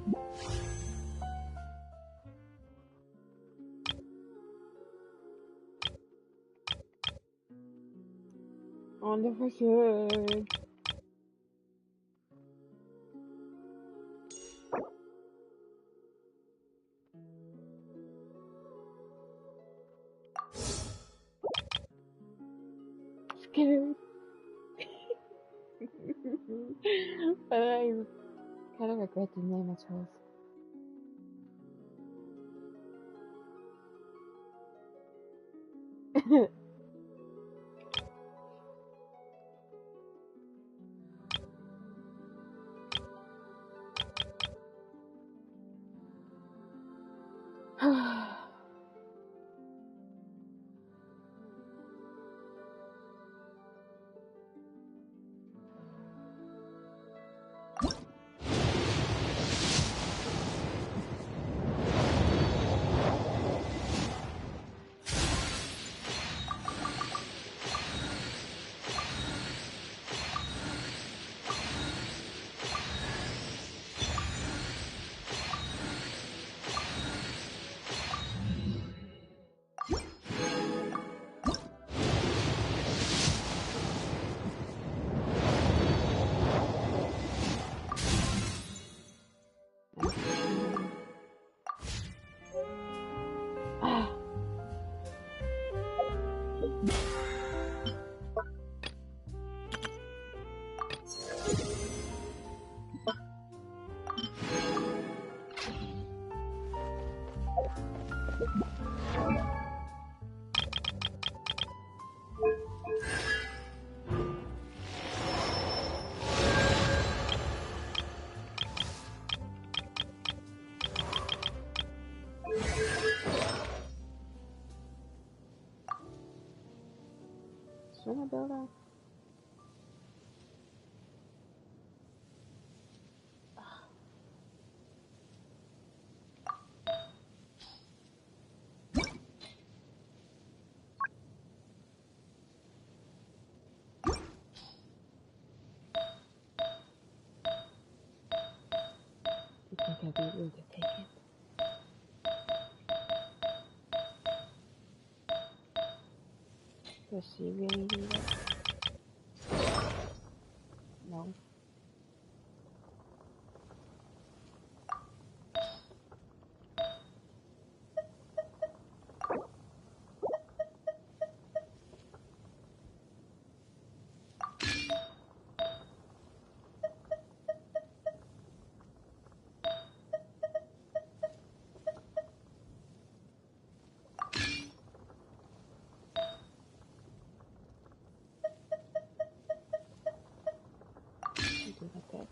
I wonder if I should. Scared. But I kind of regret the name I chose. Should I build up? You think I'd be rude to take it? Does she really need it? No. You do like that.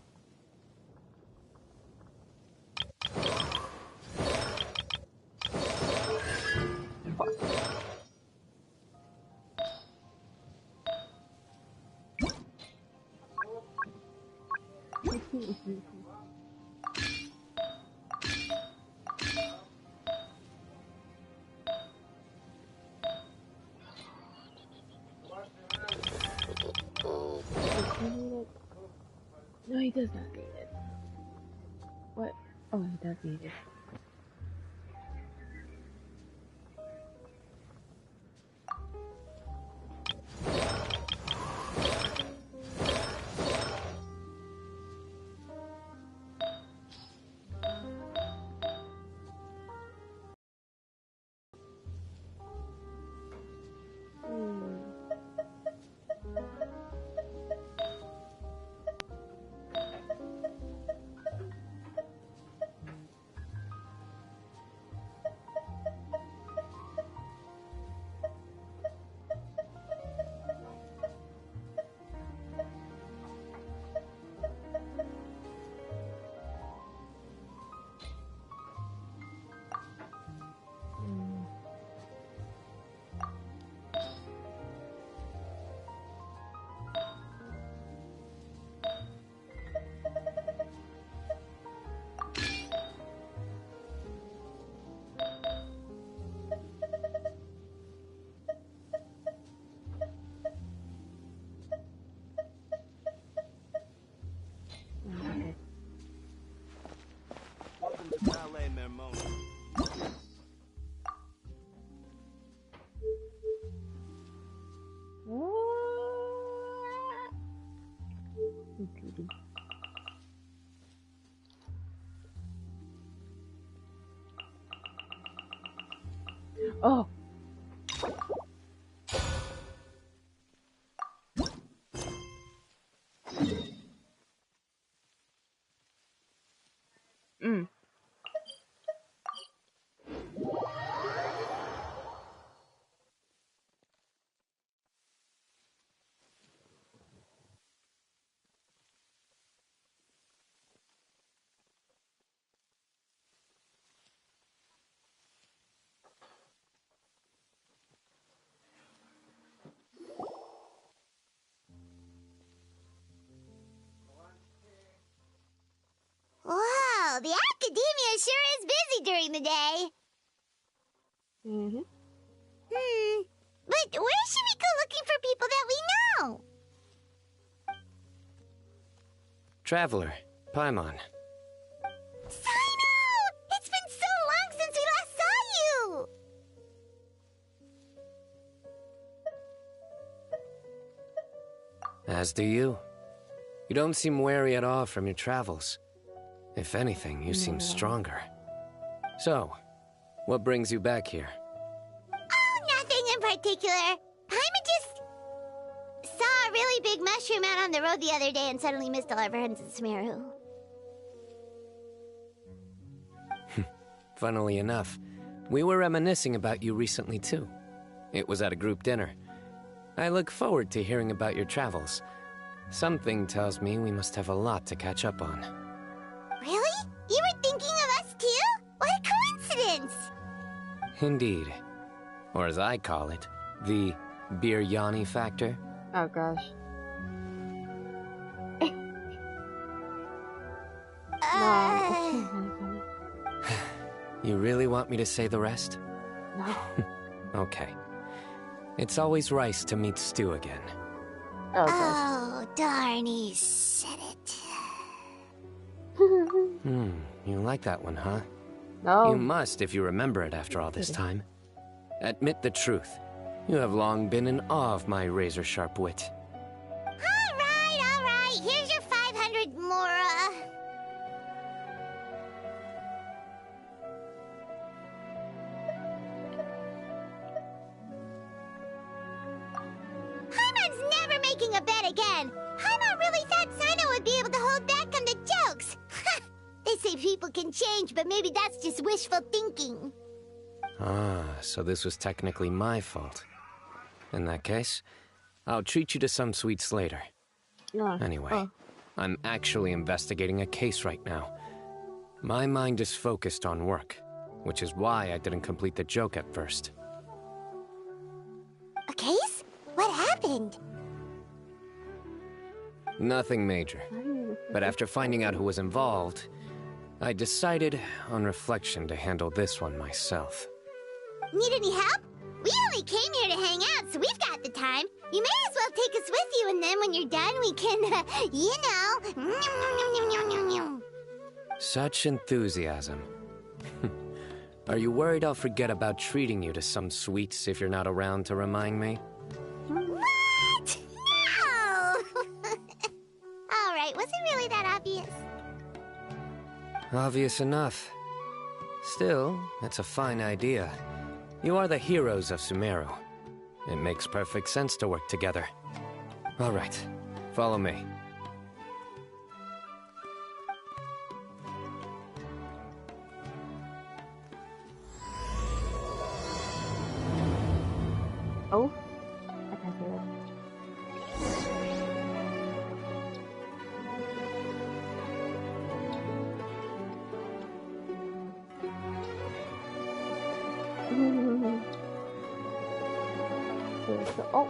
Does he need it? No, he does not need it. What? Oh, he does need it. Oh. Mm. Wow, the academia sure is busy during the day. Mm-hmm. But where should we go looking for people that we know? Traveler, Paimon. Sino! It's been so long since we last saw you! As do you. You don't seem weary at all from your travels. If anything, you seem stronger. So, what brings you back here? Oh, nothing in particular. Paimon just saw a really big mushroom out on the road the other day and suddenly missed all our friends in Sumeru. Funnily enough, we were reminiscing about you recently too. It was at a group dinner. I look forward to hearing about your travels. Something tells me we must have a lot to catch up on. Really? You were thinking of us too? What a coincidence! Indeed. Or as I call it, the Biryani factor. Oh gosh. No. You really want me to say the rest? No. Okay. It's always rice to meet stew again. Oh gosh. Oh, darn, he said it. You like that one, huh? No. You must if you remember it after all this time. Admit the truth. You have long been in awe of my razor-sharp wit. All right. Here's your 500 Mora. Paimon's never making a bet again. Paimon really thought Sino would be able to hold back on the jokes. They say people can change, but maybe that's just wishful thinking. Ah, so this was technically my fault. In that case, I'll treat you to some sweets later. Anyway, I'm actually investigating a case right now. My mind is focused on work, which is why I didn't complete the joke at first. A case? What happened? Nothing major. But after finding out who was involved, I decided, on reflection, to handle this one myself. Need any help? We only came here to hang out, so we've got the time. You may as well take us with you, and then when you're done, we can, you know... Such enthusiasm. Are you worried I'll forget about treating you to some sweets if you're not around to remind me? What? No! Alright, was it really that obvious? Obvious enough. Still, it's a fine idea. You are the heroes of Sumeru. It makes perfect sense to work together. All right, follow me. Oh, I can't see that. Oh.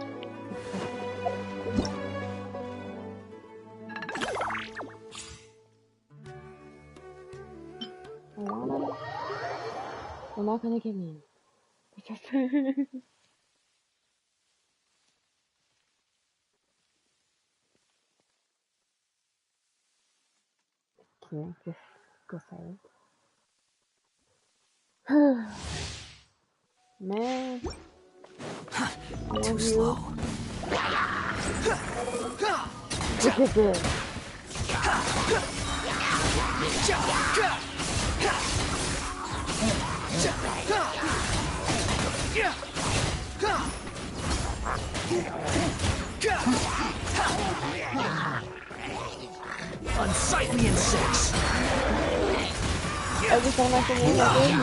They're not gonna get me. Okay, just go silent. Man. Too slow. Look at this. Unsightly insects. Every time I can win a game,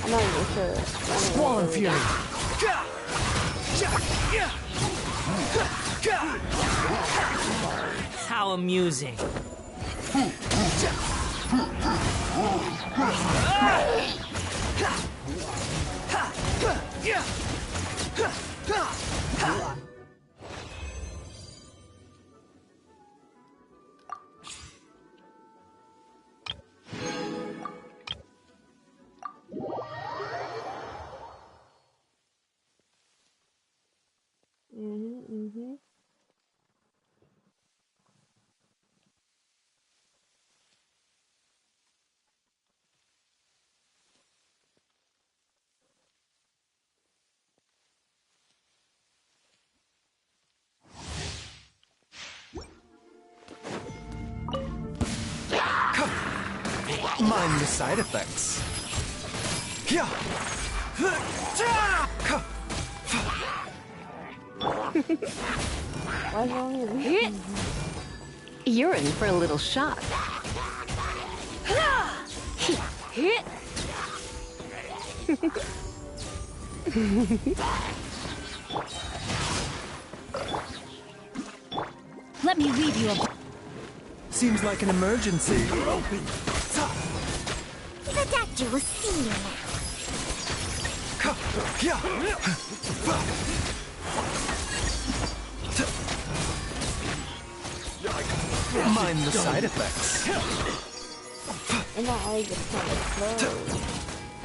I'm not even sure. Squall Fury. How amusing. Mind the side effects. What's wrong with me? You're in for a little shock. Let me read you a... Seems like an emergency. The doctor will see you now. Mind the side effects. And my eyes are kind of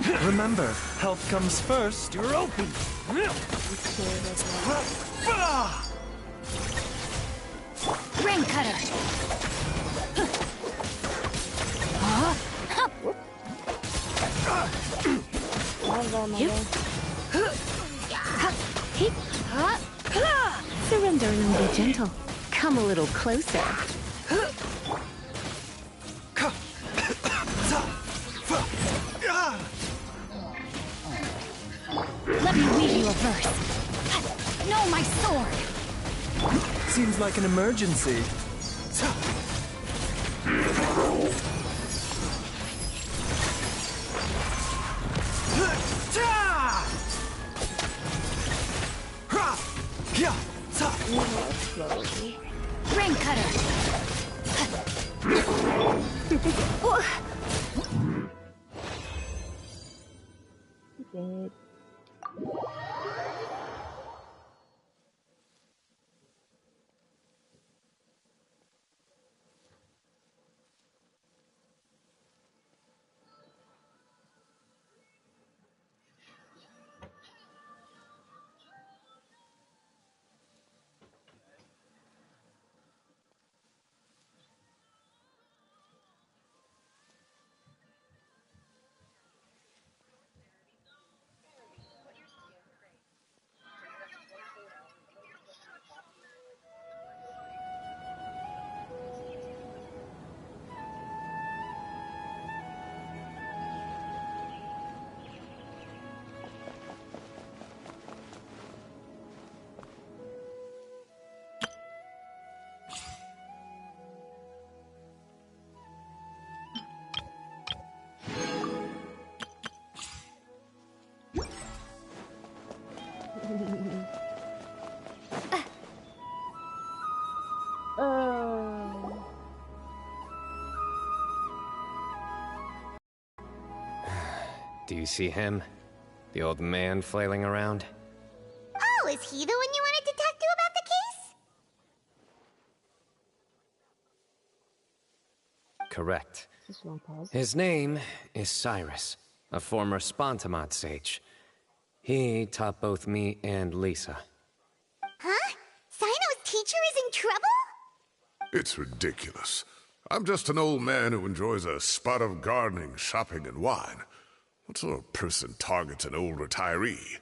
closed. Remember, health comes first. You're open. Brain cutter. Surrender and be gentle. Come a little closer. Let me read you a verse. No, my sword. Seems like an emergency. Brain cutter. Dead. Do you see him? The old man flailing around? Oh, is he the one you wanted to talk to about the case? Correct. Just one pause. His name is Cyrus, a former Spontamod sage. He taught both me and Lisa. Huh? Sino's teacher is in trouble? It's ridiculous. I'm just an old man who enjoys a spot of gardening, shopping, and wine. What sort of person targets an old retiree?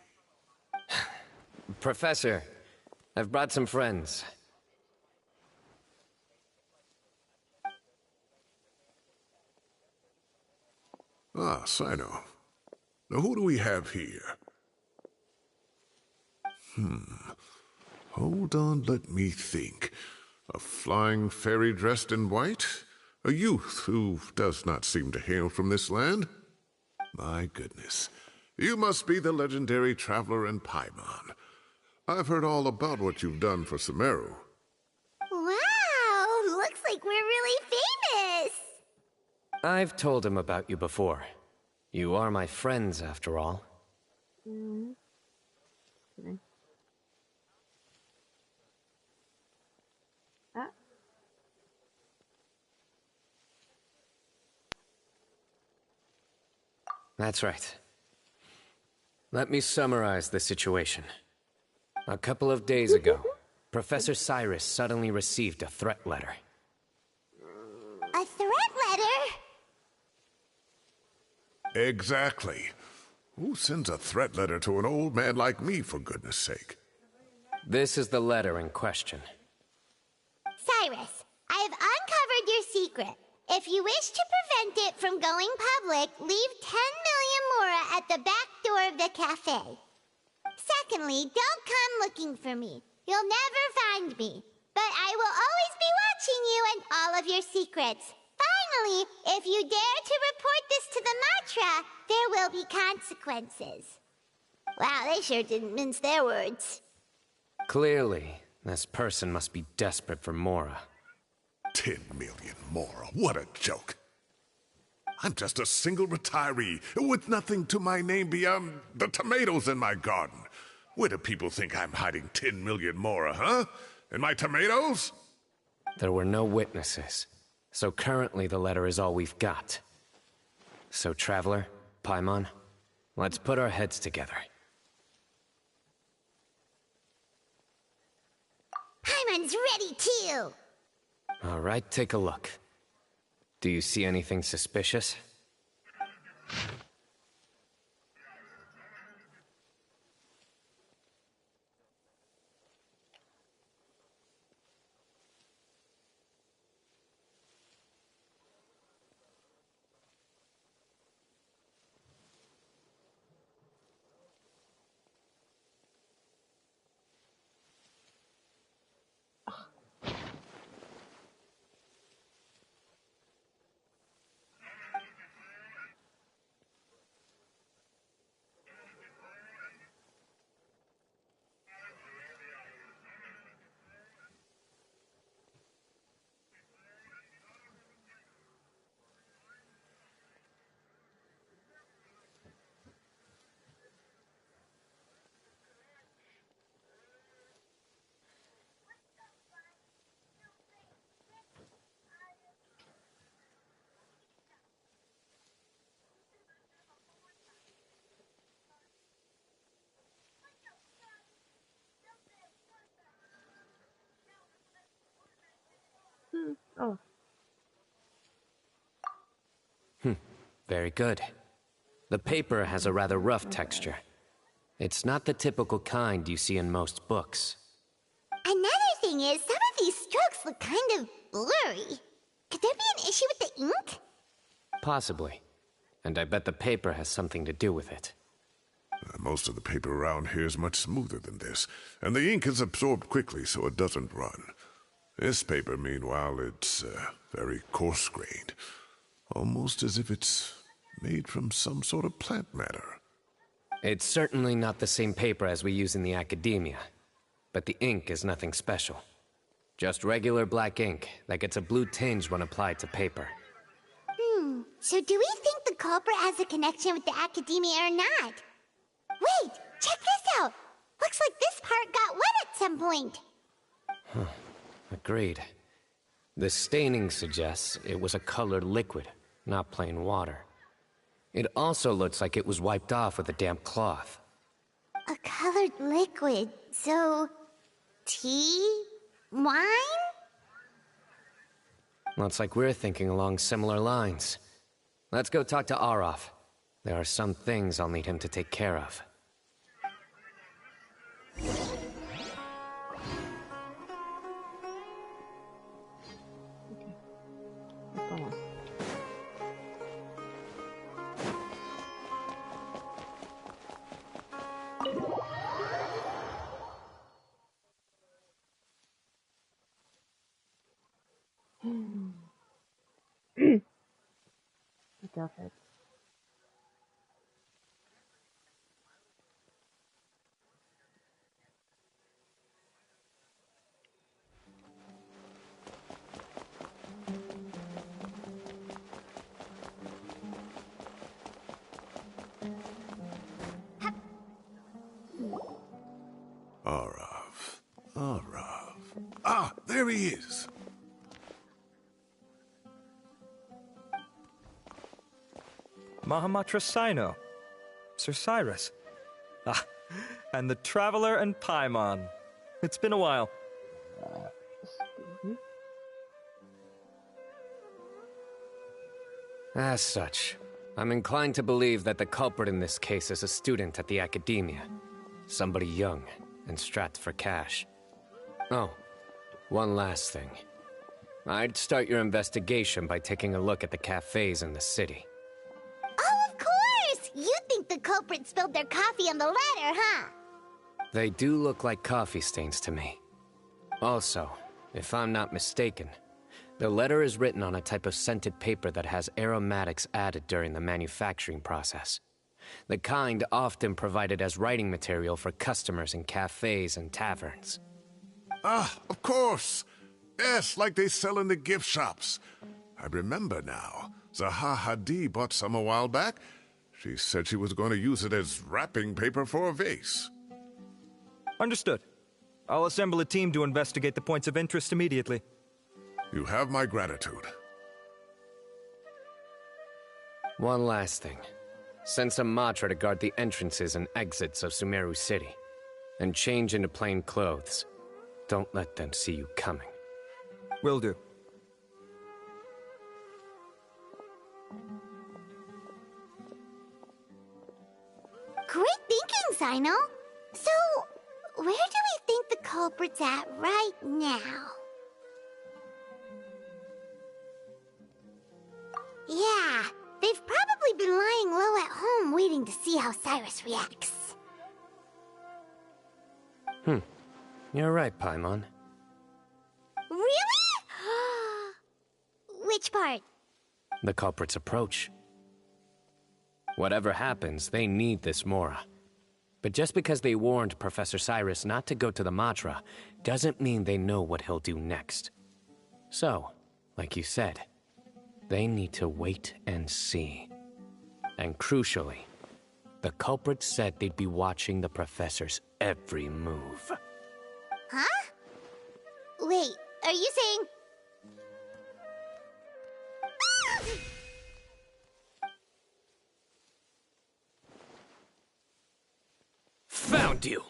Professor, I've brought some friends. Ah, Sino. Now who do we have here? Hold on, let me think. A flying fairy dressed in white? A youth who does not seem to hail from this land? My goodness. You must be the legendary traveler in Paimon. I've heard all about what you've done for Sumeru. Wow, looks like we're really famous. I've told him about you before. You are my friends, after all. Okay. Ah. That's right. Let me summarize the situation. A couple of days ago, Professor Cyrus suddenly received a threat letter. A threat letter? Exactly. Who sends a threat letter to an old man like me, for goodness sake? This is the letter in question. Cyrus, I have uncovered your secret. If you wish to prevent it from going public, leave 10 million mora at the back door of the cafe. Secondly, don't come looking for me. You'll never find me. But I will always be watching you and all of your secrets. Finally, if you dare to report this to the Matra, there will be consequences. Wow, they sure didn't mince their words. Clearly, this person must be desperate for Mora. 10 million mora, what a joke. I'm just a single retiree with nothing to my name beyond the tomatoes in my garden. Where do people think I'm hiding 10 million mora, huh? In my tomatoes? There were no witnesses, so currently the letter is all we've got. So, Traveler, Paimon, let's put our heads together. Paimon's ready too. All right, take a look. Do you see anything suspicious? Oh. Very good. The paper has a rather rough texture. It's not the typical kind you see in most books. Another thing is, some of these strokes look kind of blurry. Could there be an issue with the ink? Possibly. And I bet the paper has something to do with it. Most of the paper around here is much smoother than this, and the ink is absorbed quickly so it doesn't run. This paper, meanwhile, it's very coarse-grained. Almost as if it's made from some sort of plant matter. It's certainly not the same paper as we use in the academia, but the ink is nothing special. Just regular black ink that gets a blue tinge when applied to paper. So do we think the culprit has a connection with the academia or not? Wait, check this out! Looks like this part got wet at some point. Agreed. The staining suggests it was a colored liquid, not plain water. It also looks like it was wiped off with a damp cloth. A colored liquid, so... tea? Wine? Looks like we're thinking along similar lines. Let's go talk to Arof. There are some things I'll need him to take care of. What's going on? stuff it. Arav. Ah, there he is. Mahamatra Sino. Sir Cyrus. Ah, and the Traveler and Paimon. It's been a while. As such, I'm inclined to believe that the culprit in this case is a student at the academia. Somebody young and strapped for cash. Oh, one last thing. I'd start your investigation by taking a look at the cafes in the city. Oh, of course! You think the culprit spilled their coffee on the ladder, huh? They do look like coffee stains to me. Also, if I'm not mistaken, the letter is written on a type of scented paper that has aromatics added during the manufacturing process. The kind often provided as writing material for customers in cafes and taverns. Ah, of course. Yes, like they sell in the gift shops. I remember now. Zaha Hadid bought some a while back. She said she was going to use it as wrapping paper for a vase. Understood. I'll assemble a team to investigate the points of interest immediately. You have my gratitude. One last thing. Send some Matra to guard the entrances and exits of Sumeru City. And change into plain clothes. Don't let them see you coming. Will do. Great thinking, Sino. So, where do we think the culprit's at right now? Yeah, they've probably been lying low at home waiting to see how Cyrus reacts. You're right, Paimon. Really? Which part? The culprit's approach. Whatever happens, they need this Mora. But just because they warned Professor Cyrus not to go to the Matra, doesn't mean they know what he'll do next. So, like you said, they need to wait and see. And crucially, the culprit said they'd be watching the Professor's every move. Huh? Wait, are you saying... Found you!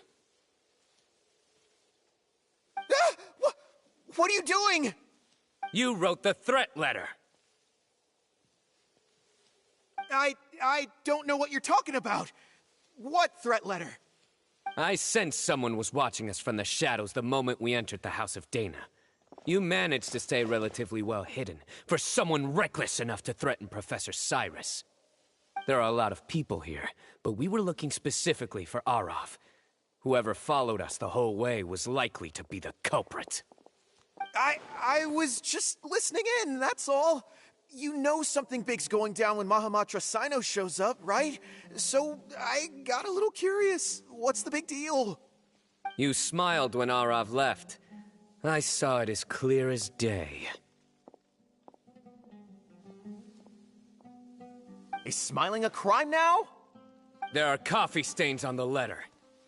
What are you doing? You wrote the threat letter! I don't know what you're talking about. What threat letter? I sensed someone was watching us from the shadows the moment we entered the House of Dana. You managed to stay relatively well hidden for someone reckless enough to threaten Professor Cyrus. There are a lot of people here, but we were looking specifically for Arav. Whoever followed us the whole way was likely to be the culprit. I was just listening in, that's all. You know something big's going down when Mahamatra Sino shows up, right? So I got a little curious. What's the big deal? You smiled when Arav left. I saw it as clear as day. Is smiling a crime now? There are coffee stains on the letter.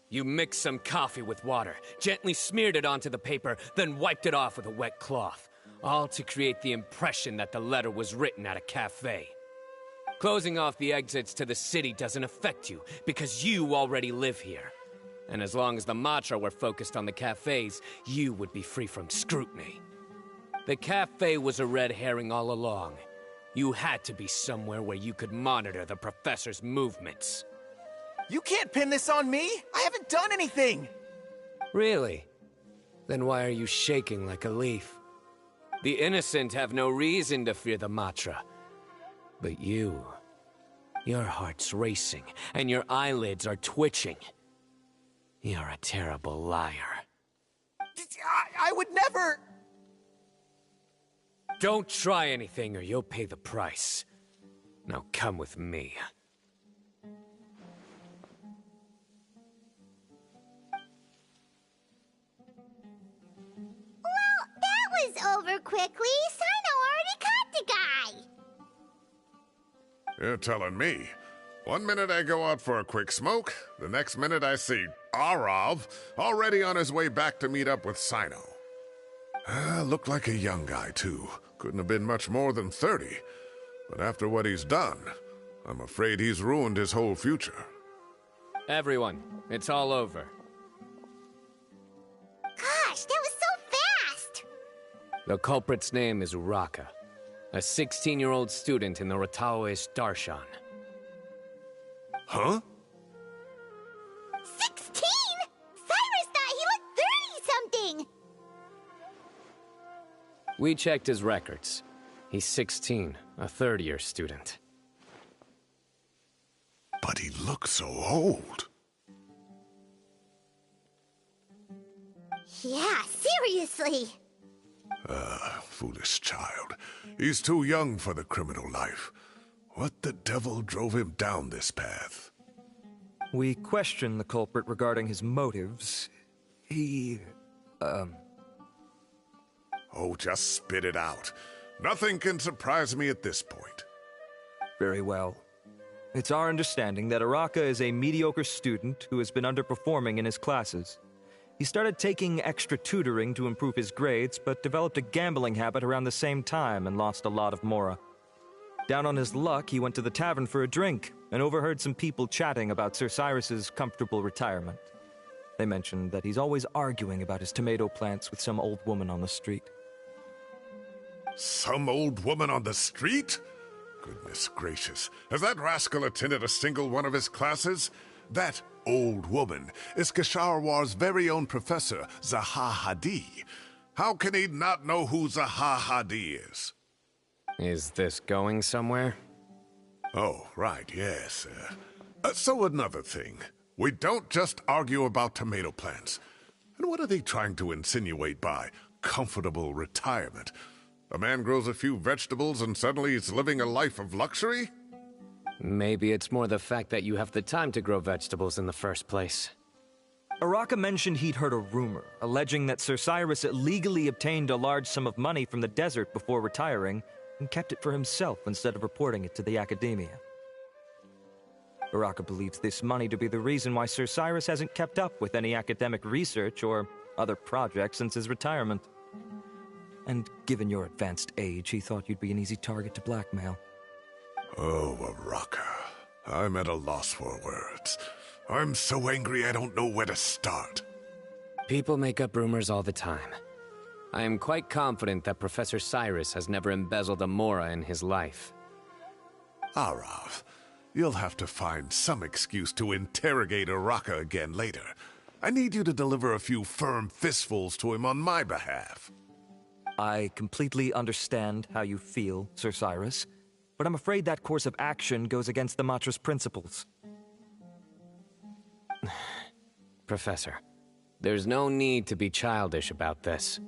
You mixed some coffee with water, gently smeared it onto the paper, then wiped it off with a wet cloth. All to create the impression that the letter was written at a cafe. Closing off the exits to the city doesn't affect you, because you already live here. And as long as the Matra were focused on the cafes, you would be free from scrutiny. The cafe was a red herring all along. You had to be somewhere where you could monitor the Professor's movements. You can't pin this on me! I haven't done anything! Really? Then why are you shaking like a leaf? The innocent have no reason to fear the Matra. But you... your heart's racing, and your eyelids are twitching. You're a terrible liar. I would never... Don't try anything or you'll pay the price. Now come with me. Well, that was over quickly. Sino already caught the guy. You're telling me. One minute I go out for a quick smoke, the next minute I see Arav already on his way back to meet up with Sino. Looked like a young guy, too. Couldn't have been much more than 30. But after what he's done, I'm afraid he's ruined his whole future. Everyone, it's all over. Gosh, that was so fast! The culprit's name is Uraka, a 16-year-old student in the Rataoist Darshan. Huh? 16? Cyrus thought he looked 30-something! We checked his records. He's 16, a third-year student. But he looks so old. Yeah, seriously. Foolish child. He's too young for the criminal life. What the devil drove him down this path? We questioned the culprit regarding his motives. Oh, just spit it out. Nothing can surprise me at this point. Very well. It's our understanding that Araka is a mediocre student who has been underperforming in his classes. He started taking extra tutoring to improve his grades, but developed a gambling habit around the same time and lost a lot of mora. Down on his luck, he went to the tavern for a drink and overheard some people chatting about Sir Cyrus's comfortable retirement. They mentioned that he's always arguing about his tomato plants with some old woman on the street. Some old woman on the street? Goodness gracious. Has that rascal attended a single one of his classes? That old woman is Kasharwar's very own professor, Zaha Hadi. How can he not know who Zaha Hadi is? Is this going somewhere? Oh, right, yes. So another thing. We don't just argue about tomato plants. And what are they trying to insinuate by comfortable retirement? A man grows a few vegetables and suddenly he's living a life of luxury? Maybe it's more the fact that you have the time to grow vegetables in the first place. Araka mentioned he'd heard a rumor, alleging that Sir Cyrus illegally obtained a large sum of money from the desert before retiring, and kept it for himself instead of reporting it to the academia. Araka believes this money to be the reason why Sir Cyrus hasn't kept up with any academic research or other projects since his retirement. And given your advanced age, he thought you'd be an easy target to blackmail. Oh, Araka. I'm at a loss for words. I'm so angry I don't know where to start. People make up rumors all the time. I am quite confident that Professor Cyrus has never embezzled a mora in his life. Arav, you'll have to find some excuse to interrogate Araka again later. I need you to deliver a few firm fistfuls to him on my behalf. I completely understand how you feel, Sir Cyrus, but I'm afraid that course of action goes against the Matra's principles. Professor, there's no need to be childish about this.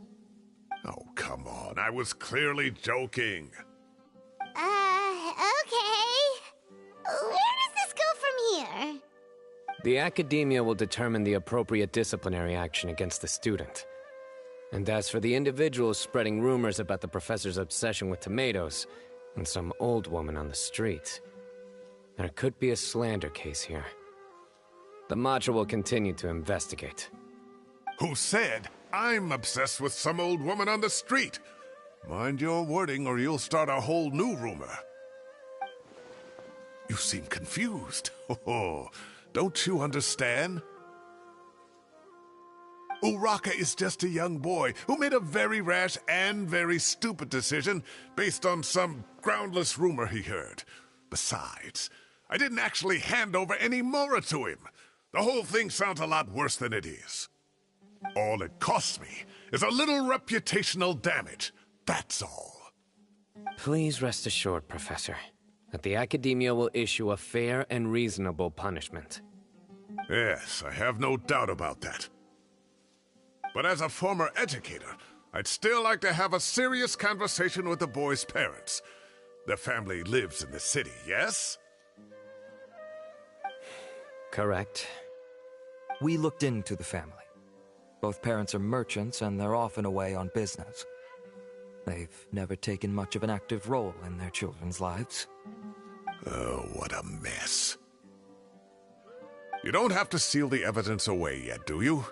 Oh, come on. I was clearly joking. Okay. Where does this go from here? The academia will determine the appropriate disciplinary action against the student. And as for the individuals spreading rumors about the professor's obsession with tomatoes and some old woman on the street, there could be a slander case here. The Matra will continue to investigate. Who said I'm obsessed with some old woman on the street? Mind your wording or you'll start a whole new rumor. You seem confused. Oh, don't you understand? Uraka is just a young boy who made a very rash and very stupid decision based on some groundless rumor he heard. Besides, I didn't actually hand over any mora to him. The whole thing sounds a lot worse than it is. All it costs me is a little reputational damage. That's all. Please rest assured, Professor, that the academia will issue a fair and reasonable punishment. Yes, I have no doubt about that. But as a former educator, I'd still like to have a serious conversation with the boy's parents. The family lives in the city, yes? Correct. We looked into the family. Both parents are merchants, and they're often away on business. They've never taken much of an active role in their children's lives. Oh, what a mess. You don't have to seal the evidence away yet, do you?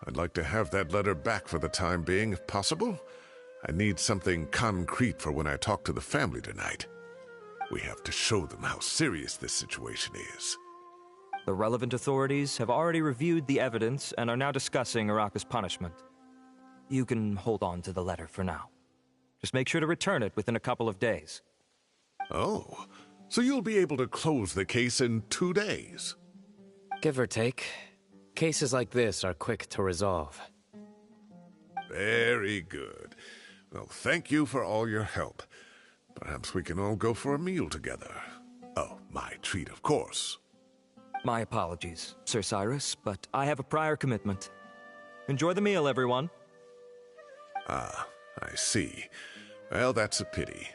I'd like to have that letter back for the time being, if possible. I need something concrete for when I talk to the family tonight. We have to show them how serious this situation is. The relevant authorities have already reviewed the evidence and are now discussing Araka's punishment. You can hold on to the letter for now. Just make sure to return it within a couple of days. Oh, so you'll be able to close the case in 2 days? Give or take. Cases like this are quick to resolve. Very good. Well, thank you for all your help. Perhaps we can all go for a meal together. Oh, my treat, of course. My apologies, Sir Cyrus, but I have a prior commitment. Enjoy the meal, everyone. Ah, I see. Well, that's a pity.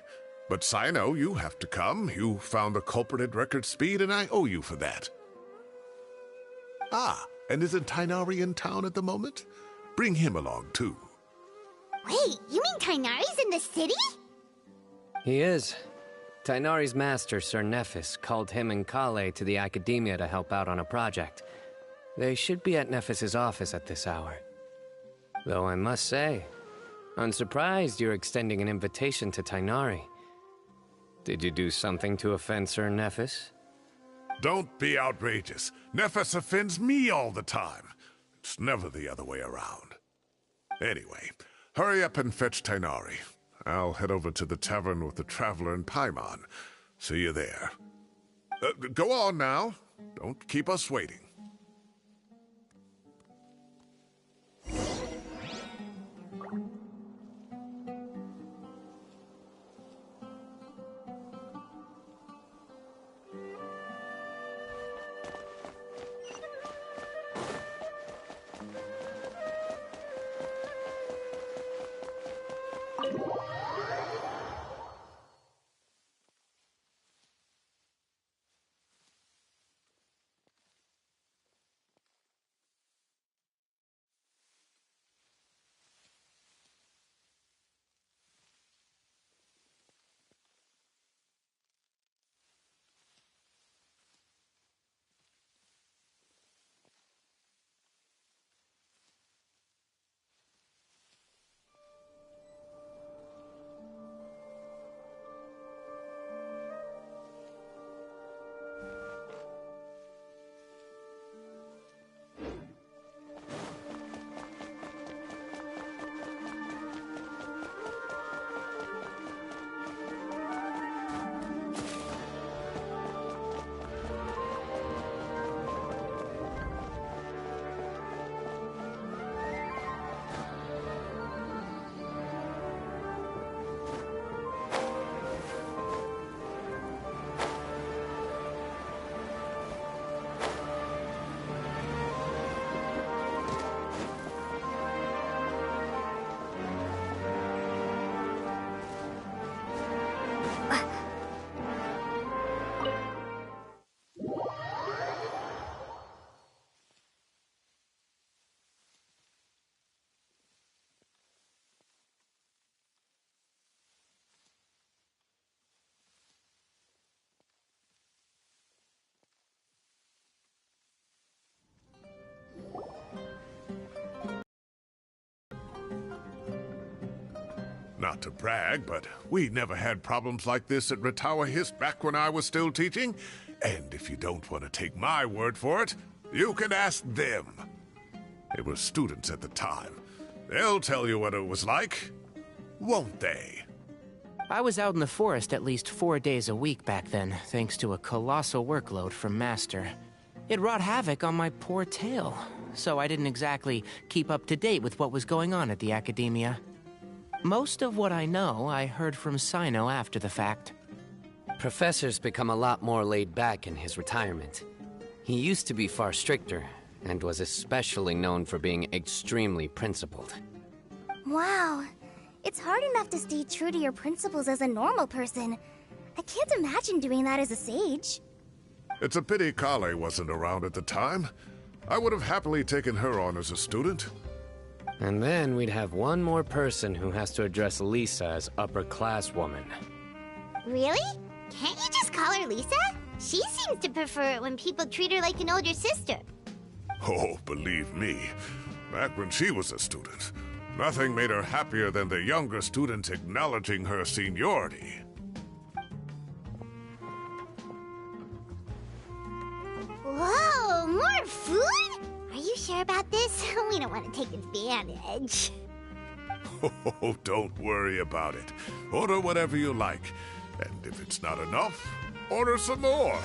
But Sino, you have to come. You found the culprit at record speed, and I owe you for that. Ah, and isn't Tainari in town at the moment? Bring him along, too. Wait, you mean Tainari's in the city? He is. Tainari's master, Sir Nephis, called him and Kale to the Academia to help out on a project. They should be at Nephis's office at this hour. Though I must say, I'm surprised you're extending an invitation to Tainari. Did you do something to offend Sir Nephis? Don't be outrageous. Nephis offends me all the time. It's never the other way around. Anyway, hurry up and fetch Tainari. I'll head over to the tavern with the Traveler and Paimon. See you there. Go on now. Don't keep us waiting. Not to brag, but we never had problems like this at Ratawa Hist back when I was still teaching. And if you don't want to take my word for it, you can ask them. They were students at the time. They'll tell you what it was like, won't they? I was out in the forest at least 4 days a week back then, thanks to a colossal workload from Master. It wrought havoc on my poor tail, so I didn't exactly keep up to date with what was going on at the Academia. Most of what I know, I heard from Sino after the fact. Professor's become a lot more laid back in his retirement. He used to be far stricter, and was especially known for being extremely principled. Wow. It's hard enough to stay true to your principles as a normal person. I can't imagine doing that as a sage. It's a pity Kale wasn't around at the time. I would have happily taken her on as a student. And then we'd have one more person who has to address Lisa as upper-class woman. Really? Can't you just call her Lisa? She seems to prefer it when people treat her like an older sister. Oh, believe me, back when she was a student, nothing made her happier than the younger students acknowledging her seniority. Whoa, more food? Are you sure about this? We don't want to take advantage. Oh, don't worry about it. Order whatever you like. And if it's not enough, order some more.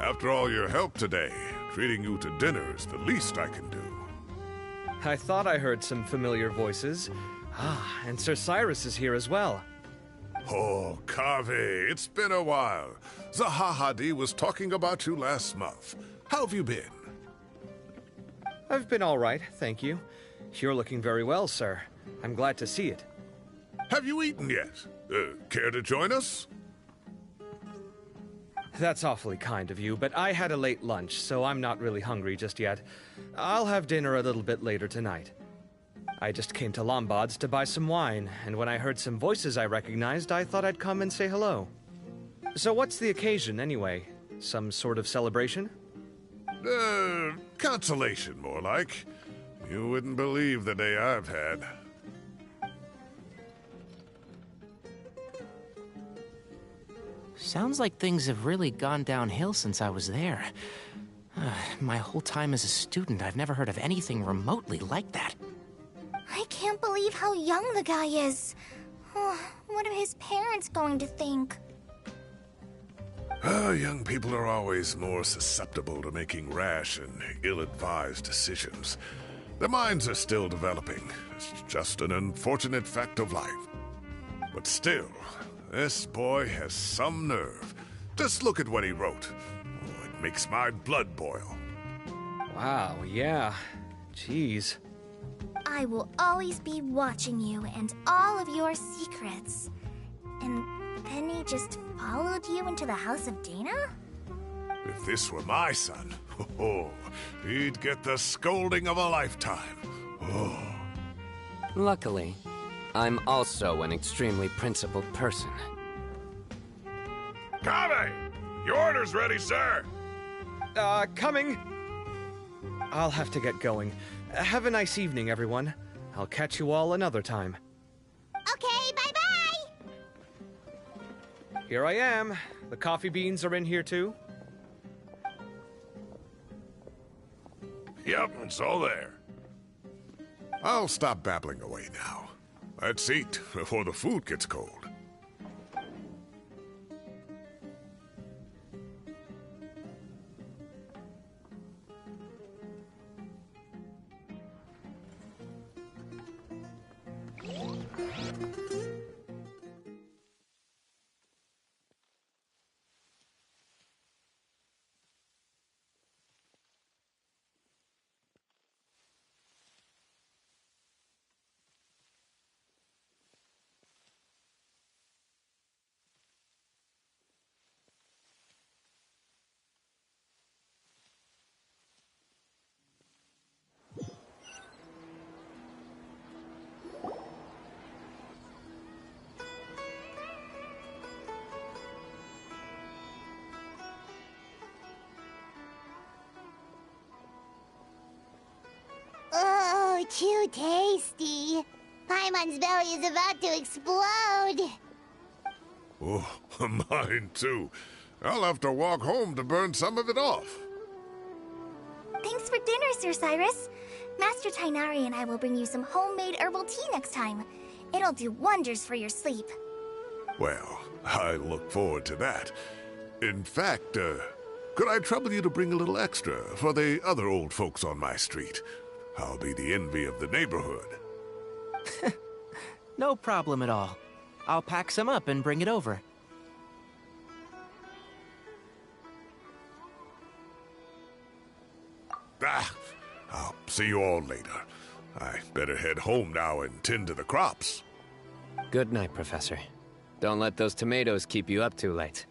After all your help today, treating you to dinner is the least I can do. I thought I heard some familiar voices. Ah, and Sir Cyrus is here as well. Oh, Kaveh, it's been a while. Zahahadi was talking about you last month. How have you been? I've been all right, thank you. You're looking very well, sir. I'm glad to see it. Have you eaten yet? Care to join us? That's awfully kind of you, but I had a late lunch, so I'm not really hungry just yet. I'll have dinner a little bit later tonight. I just came to Lombard's to buy some wine, and when I heard some voices I recognized, I thought I'd come and say hello. So what's the occasion, anyway? Some sort of celebration? Consolation, more like. You wouldn't believe the day I've had. Sounds like things have really gone downhill since I was there. My whole time as a student, I've never heard of anything remotely like that. I can't believe how young the guy is. What are his parents going to think? Young people are always more susceptible to making rash and ill-advised decisions. Their minds are still developing. It's just an unfortunate fact of life. But still, this boy has some nerve. Just look at what he wrote. Oh, it makes my blood boil. Wow, yeah. Jeez. I will always be watching you and all of your secrets. And then he just followed you into the house of Dana? If this were my son, he'd get the scolding of a lifetime. Oh. Luckily, I'm also an extremely principled person. Kaveh! Your order's ready, sir! Coming! I'll have to get going. Have a nice evening, everyone. I'll catch you all another time. Okay, bye-bye! Here I am. The coffee beans are in here, too. Yep, it's all there. I'll stop babbling away now. Let's eat before the food gets cold. Oh, too tasty. Paimon's belly is about to explode. Oh, mine too. I'll have to walk home to burn some of it off. Thanks for dinner, Sir Cyrus. Master Tainari and I will bring you some homemade herbal tea next time. It'll do wonders for your sleep. Well, I look forward to that. In fact, could I trouble you to bring a little extra for the other old folks on my street? I'll be the envy of the neighborhood. No problem at all. I'll pack some up and bring it over. I'll see you all later. I better head home now and tend to the crops. Good night, Professor. Don't let those tomatoes keep you up too late.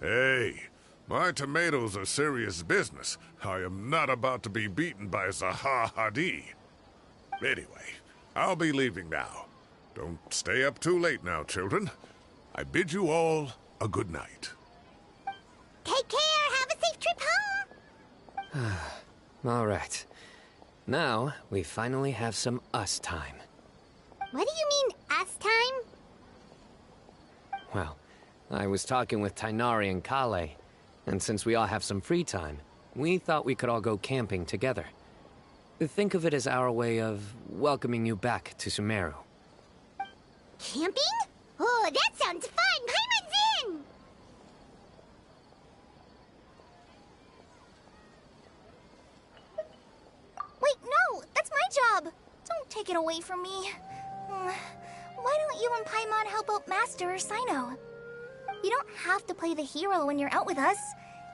Hey, my tomatoes are serious business. I am not about to be beaten by Zaha Hadid. Anyway, I'll be leaving now. Don't stay up too late now, children. I bid you all a good night. Take care. Have a safe trip home. All right. Now, we finally have some us time. What do you mean, us time? Well, I was talking with Tainari and Kale, and since we all have some free time, we thought we could all go camping together. Think of it as our way of welcoming you back to Sumeru. Camping? Oh, that sounds fun! Paimon's in! Wait, no! That's my job! Don't take it away from me. Why don't you and Paimon help out Master or Sino? You don't have to play the hero when you're out with us.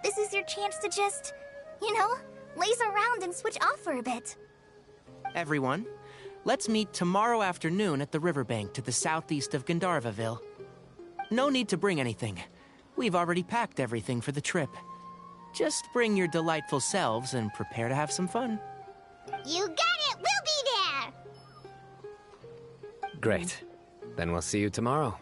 This is your chance to just, you know, laze around and switch off for a bit. Everyone, let's meet tomorrow afternoon at the riverbank to the southeast of Gandharvaville. No need to bring anything. We've already packed everything for the trip. Just bring your delightful selves and prepare to have some fun. You got it! We'll be there! Great. Then we'll see you tomorrow.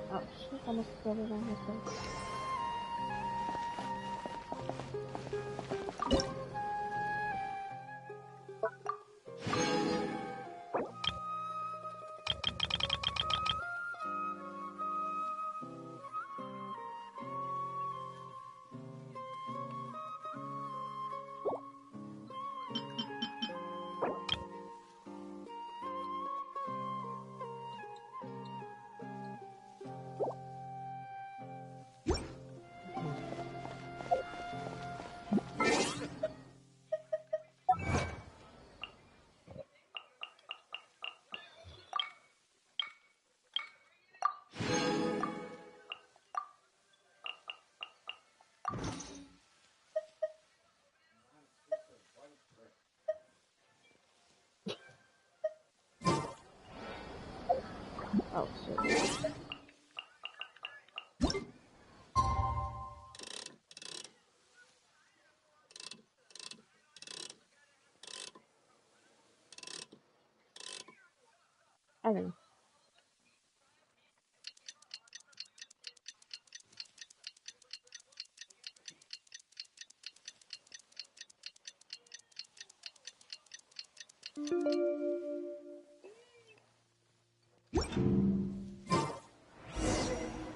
Oh shit, I almost spilled it on myself. Oh shit. I don't know.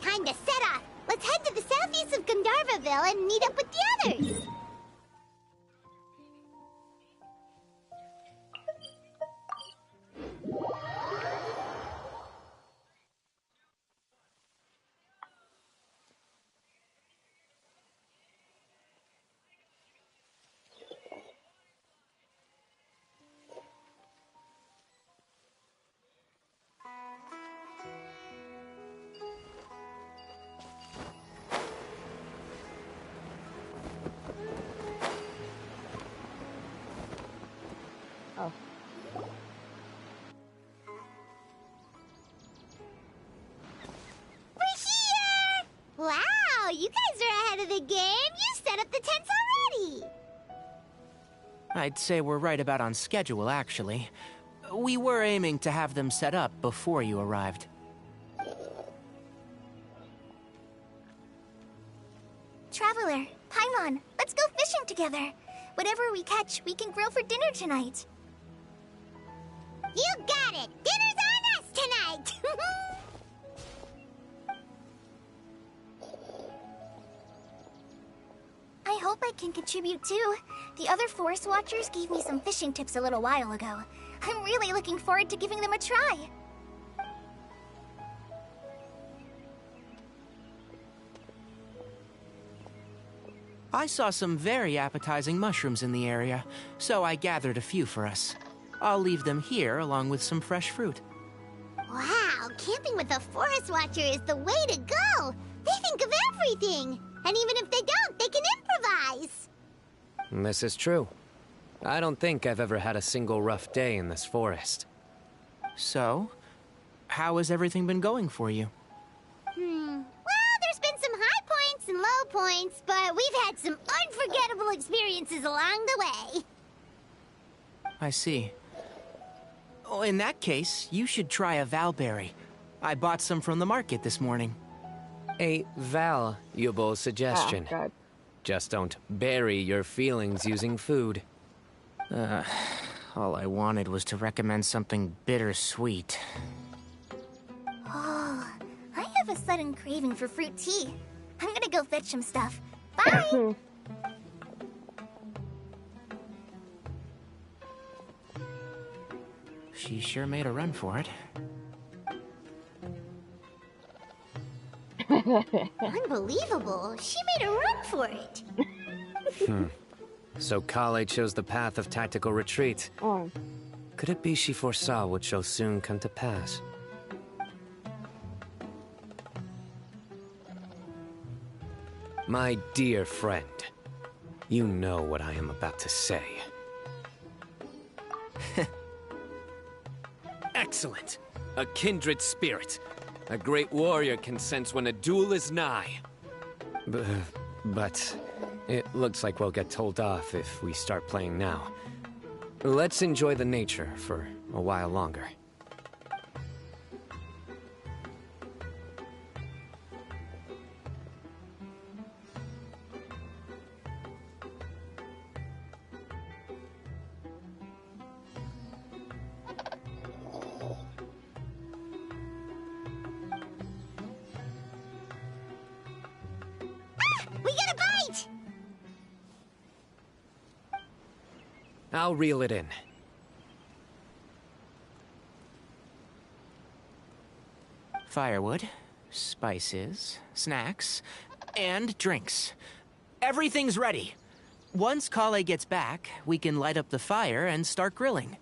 Time to set off! Let's head to the southeast of Gandharvaville and meet up with the others! Oh. We're here! Wow, you guys are ahead of the game! You set up the tents already! I'd say we're right about on schedule, actually. We were aiming to have them set up before you arrived. Traveler, Paimon, let's go fishing together. Whatever we catch, we can grill for dinner tonight. You got it! Dinner's on us tonight! I hope I can contribute too. The other Forest Watchers gave me some fishing tips a little while ago. I'm really looking forward to giving them a try. I saw some very appetizing mushrooms in the area, so I gathered a few for us. I'll leave them here along with some fresh fruit. Wow, camping with a Forest Watcher is the way to go! They think of everything! And even if they don't, they can improvise! This is true. I don't think I've ever had a single rough day in this forest. So, how has everything been going for you? Well, there's been some high points and low points, but we've had some unforgettable experiences along the way. I see. Oh, in that case, you should try a valberry. I bought some from the market this morning. A valuable suggestion. Oh, God. Just don't bury your feelings using food. All I wanted was to recommend something bittersweet. Oh, I have a sudden craving for fruit tea. I'm gonna go fetch some stuff. Bye! She sure made a run for it. Unbelievable. She made a run for it. So Kale chose the path of tactical retreat. Oh. Could it be she foresaw what shall soon come to pass? My dear friend, you know what I am about to say. Excellent! A kindred spirit. A great warrior can sense when a duel is nigh. But it looks like we'll get told off if we start playing now. Let's enjoy the nature for a while longer. We got a bite! I'll reel it in. Firewood, spices, snacks, and drinks. Everything's ready. Once Kale gets back, we can light up the fire and start grilling.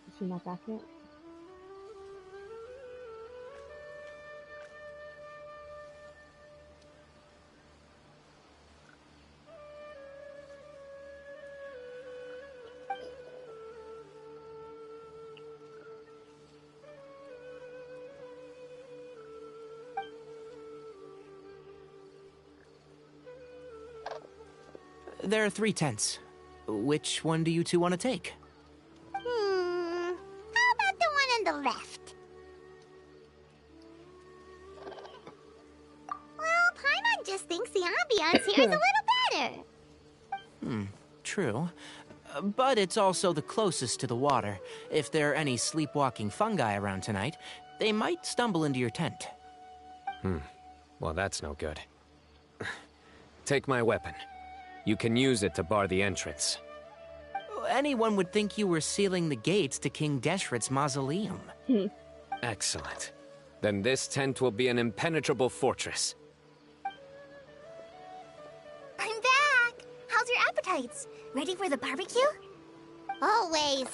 Is she not back yet? There are 3 tents. Which one do you two want to take? How about the one on the left? Well, Paimon just thinks the ambiance here is a little better. True. But it's also the closest to the water. If there are any sleepwalking fungi around tonight, they might stumble into your tent. Well, that's no good. Take my weapon. You can use it to bar the entrance. Anyone would think you were sealing the gates to King Deshret's mausoleum. Excellent. Then this tent will be an impenetrable fortress. I'm back! How's your appetites? Ready for the barbecue? Always.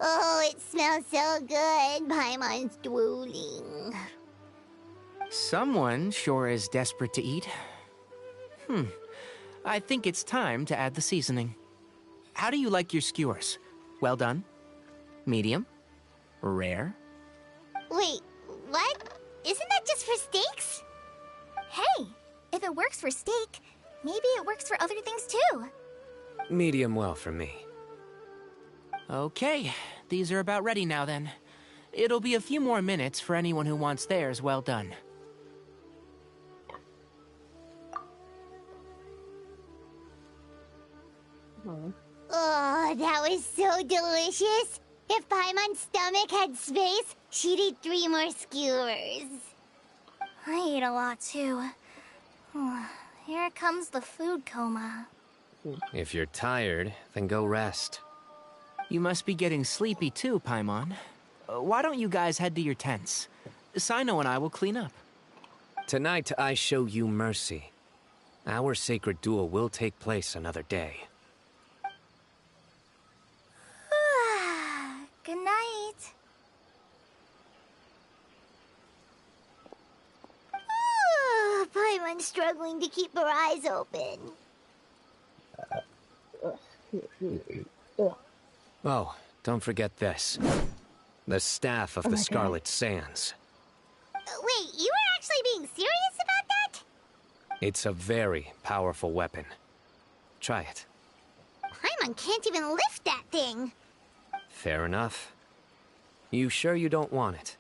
Oh, it smells so good. Paimon's drooling. Someone sure is desperate to eat. I think it's time to add the seasoning. How do you like your skewers? Well done? Medium? Rare? Wait, what? Isn't that just for steaks? Hey, if it works for steak, maybe it works for other things too. Medium well for me. Okay, these are about ready now then. It'll be a few more minutes for anyone who wants theirs well done. Oh, that was so delicious. If Paimon's stomach had space, she'd eat 3 more skewers. I ate a lot too. Here comes the food coma. If you're tired, then go rest. You must be getting sleepy too, Paimon. Why don't you guys head to your tents? Sino and I will clean up. Tonight, I show you mercy. Our sacred duel will take place another day. Good night. Paimon's struggling to keep her eyes open. Oh, don't forget this. The Staff of the Scarlet Sands. Wait, you were actually being serious about that? It's a very powerful weapon. Try it. Paimon can't even lift that thing. Fair enough. You sure you don't want it?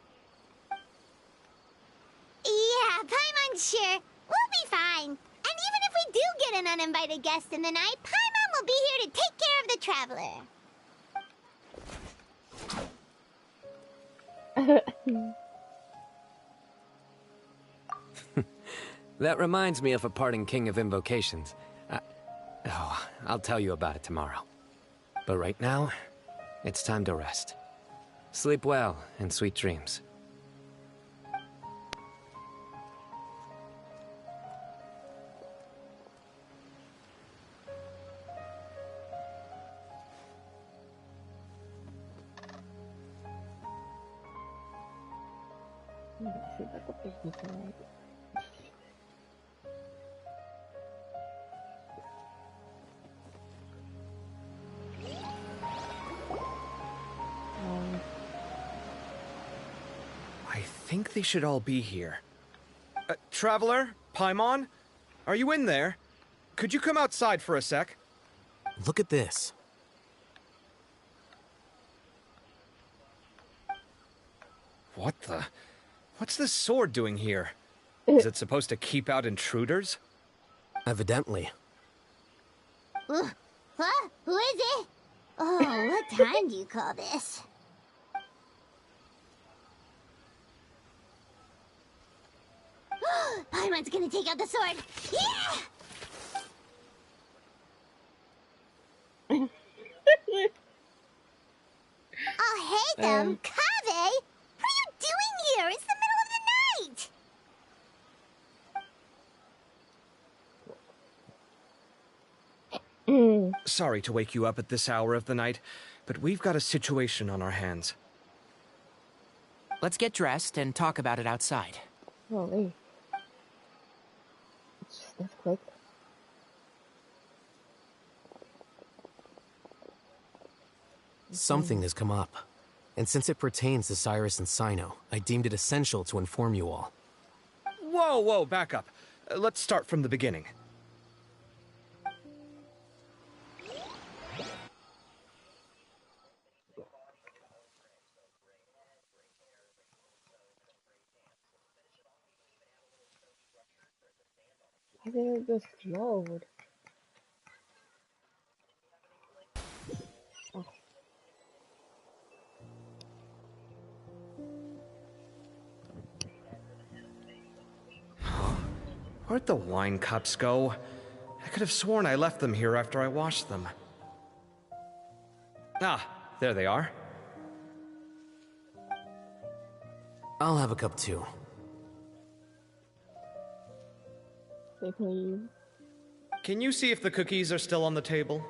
Yeah, Paimon's sure. We'll be fine. And even if we do get an uninvited guest in the night, Paimon will be here to take care of the traveler. That reminds me of a parting king of invocations. I'll tell you about it tomorrow. But right now, it's time to rest. Sleep well and sweet dreams. I think they should all be here. Traveler? Paimon? Are you in there? Could you come outside for a sec? Look at this. What the? What's this sword doing here? Is it supposed to keep out intruders? Evidently. What? Who is it? Oh, what time do you call this? Paimon's gonna take out the sword. Yeah! Oh, hey, them. Kave! What are you doing here? It's the middle of the night. Sorry to wake you up at this hour of the night, but we've got a situation on our hands. Let's get dressed and talk about it outside. Holy. That's quick. Something has come up. And since it pertains to Cyrus and Sino, I deemed it essential to inform you all. Whoa, back up. Let's start from the beginning. I think it just load. Oh. Where'd the wine cups go? I could have sworn I left them here after I washed them. Ah, there they are. I'll have a cup too. Can you see if the cookies are still on the table?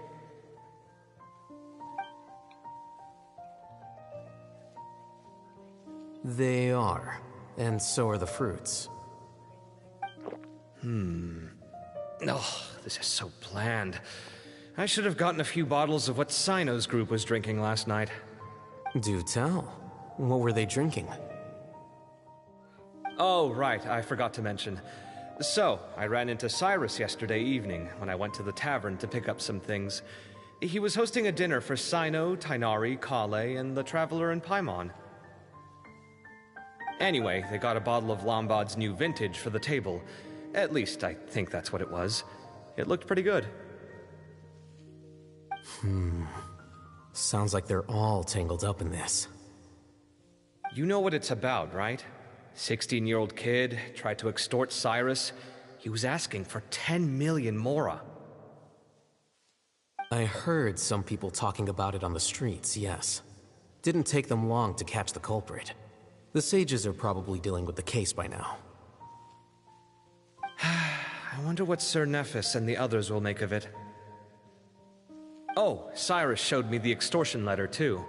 They are. And so are the fruits. Oh, this is so bland. I should have gotten a few bottles of what Sino's group was drinking last night. Do tell. What were they drinking? Oh, right, I forgot to mention. So, I ran into Cyrus yesterday evening when I went to the tavern to pick up some things. He was hosting a dinner for Sino, Tighnari, Kale, and the Traveler and Paimon. Anyway, they got a bottle of Lombard's new vintage for the table. At least, I think that's what it was. It looked pretty good. Sounds like they're all tangled up in this. You know what it's about, right? 16-year-old kid tried to extort Cyrus. He was asking for 10 million mora. I heard some people talking about it on the streets, yes. Didn't take them long to catch the culprit. The sages are probably dealing with the case by now. I wonder what Sir Nephis and the others will make of it. Oh, Cyrus showed me the extortion letter, too.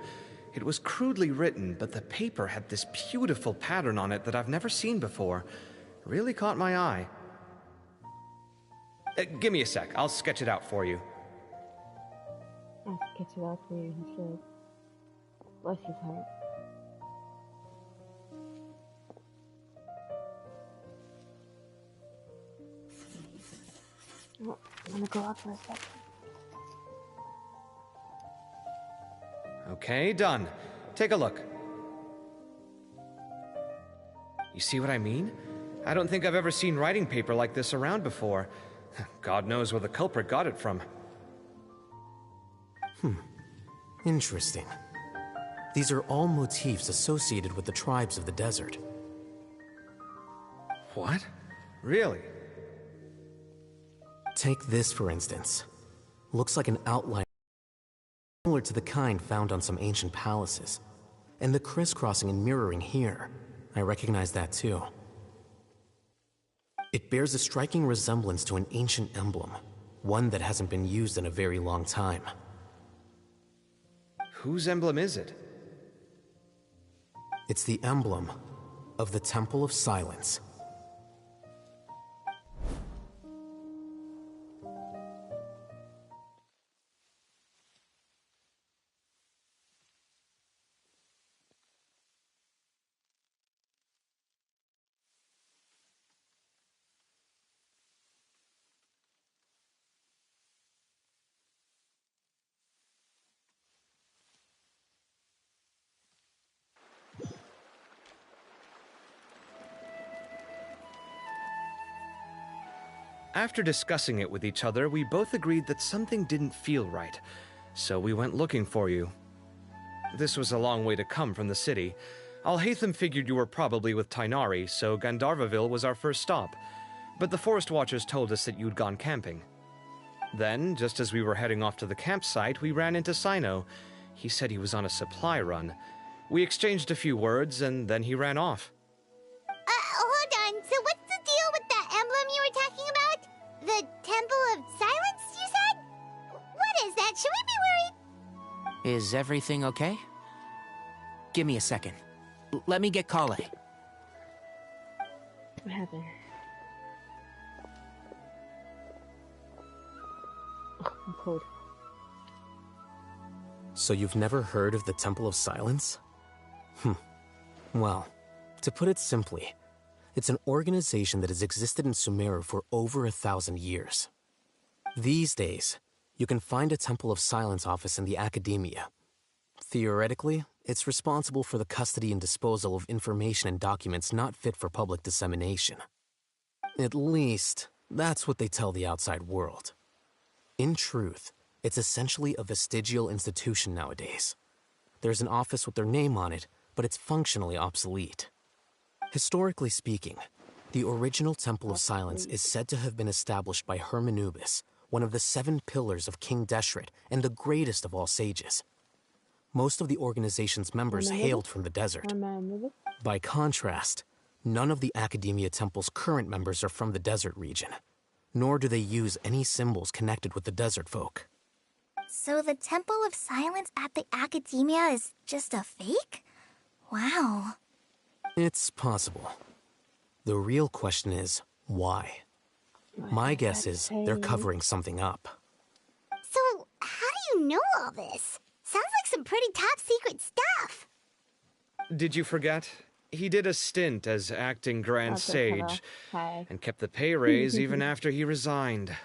It was crudely written, but the paper had this beautiful pattern on it that I've never seen before. Really caught my eye. Give me a sec. I'll sketch it out for you. I'll sketch it out for you, he said. Bless his heart. Oh, I'm gonna go out for a second. Okay, done. Take a look. You see what I mean? I don't think I've ever seen writing paper like this around before. God knows where the culprit got it from. Interesting. These are all motifs associated with the tribes of the desert. What? Really? Take this, for instance. Looks like an outline similar to the kind found on some ancient palaces. And the crisscrossing and mirroring here, I recognize that too. It bears a striking resemblance to an ancient emblem, one that hasn't been used in a very long time. Whose emblem is it? It's the emblem of the Temple of Silence. After discussing it with each other, we both agreed that something didn't feel right, so we went looking for you. This was a long way to come from the city. Alhaitham figured you were probably with Tighnari, so Gandharvaville was our first stop, but the Forest Watchers told us that you'd gone camping. Then, just as we were heading off to the campsite, we ran into Cyno. He said he was on a supply run. We exchanged a few words, and then he ran off. Hold on. So what's the deal with that emblem you were talking about? The Temple of Silence, you said? What is that? Should we be worried? Is everything okay? Give me a second. Let me get Kale. What happened? Oh, I'm cold. So you've never heard of the Temple of Silence? Well, to put it simply, it's an organization that has existed in Sumeru for over 1,000 years. These days, you can find a Temple of Silence office in the academia. Theoretically, it's responsible for the custody and disposal of information and documents not fit for public dissemination. At least, that's what they tell the outside world. In truth, it's essentially a vestigial institution nowadays. There's an office with their name on it, but it's functionally obsolete. Historically speaking, the original Temple of Silence is said to have been established by Hermanubis, one of the 7 pillars of King Deshret and the greatest of all sages. Most of the organization's members hailed from the desert. By contrast, none of the Academia Temple's current members are from the desert region, nor do they use any symbols connected with the desert folk. So the Temple of Silence at the Academia is just a fake? Wow. It's possible. The real question is, why? My guess is they're covering something up. So, how do you know all this? Sounds like some pretty top-secret stuff. Did you forget? He did a stint as acting Grand Sage, and kept the pay raise even after he resigned.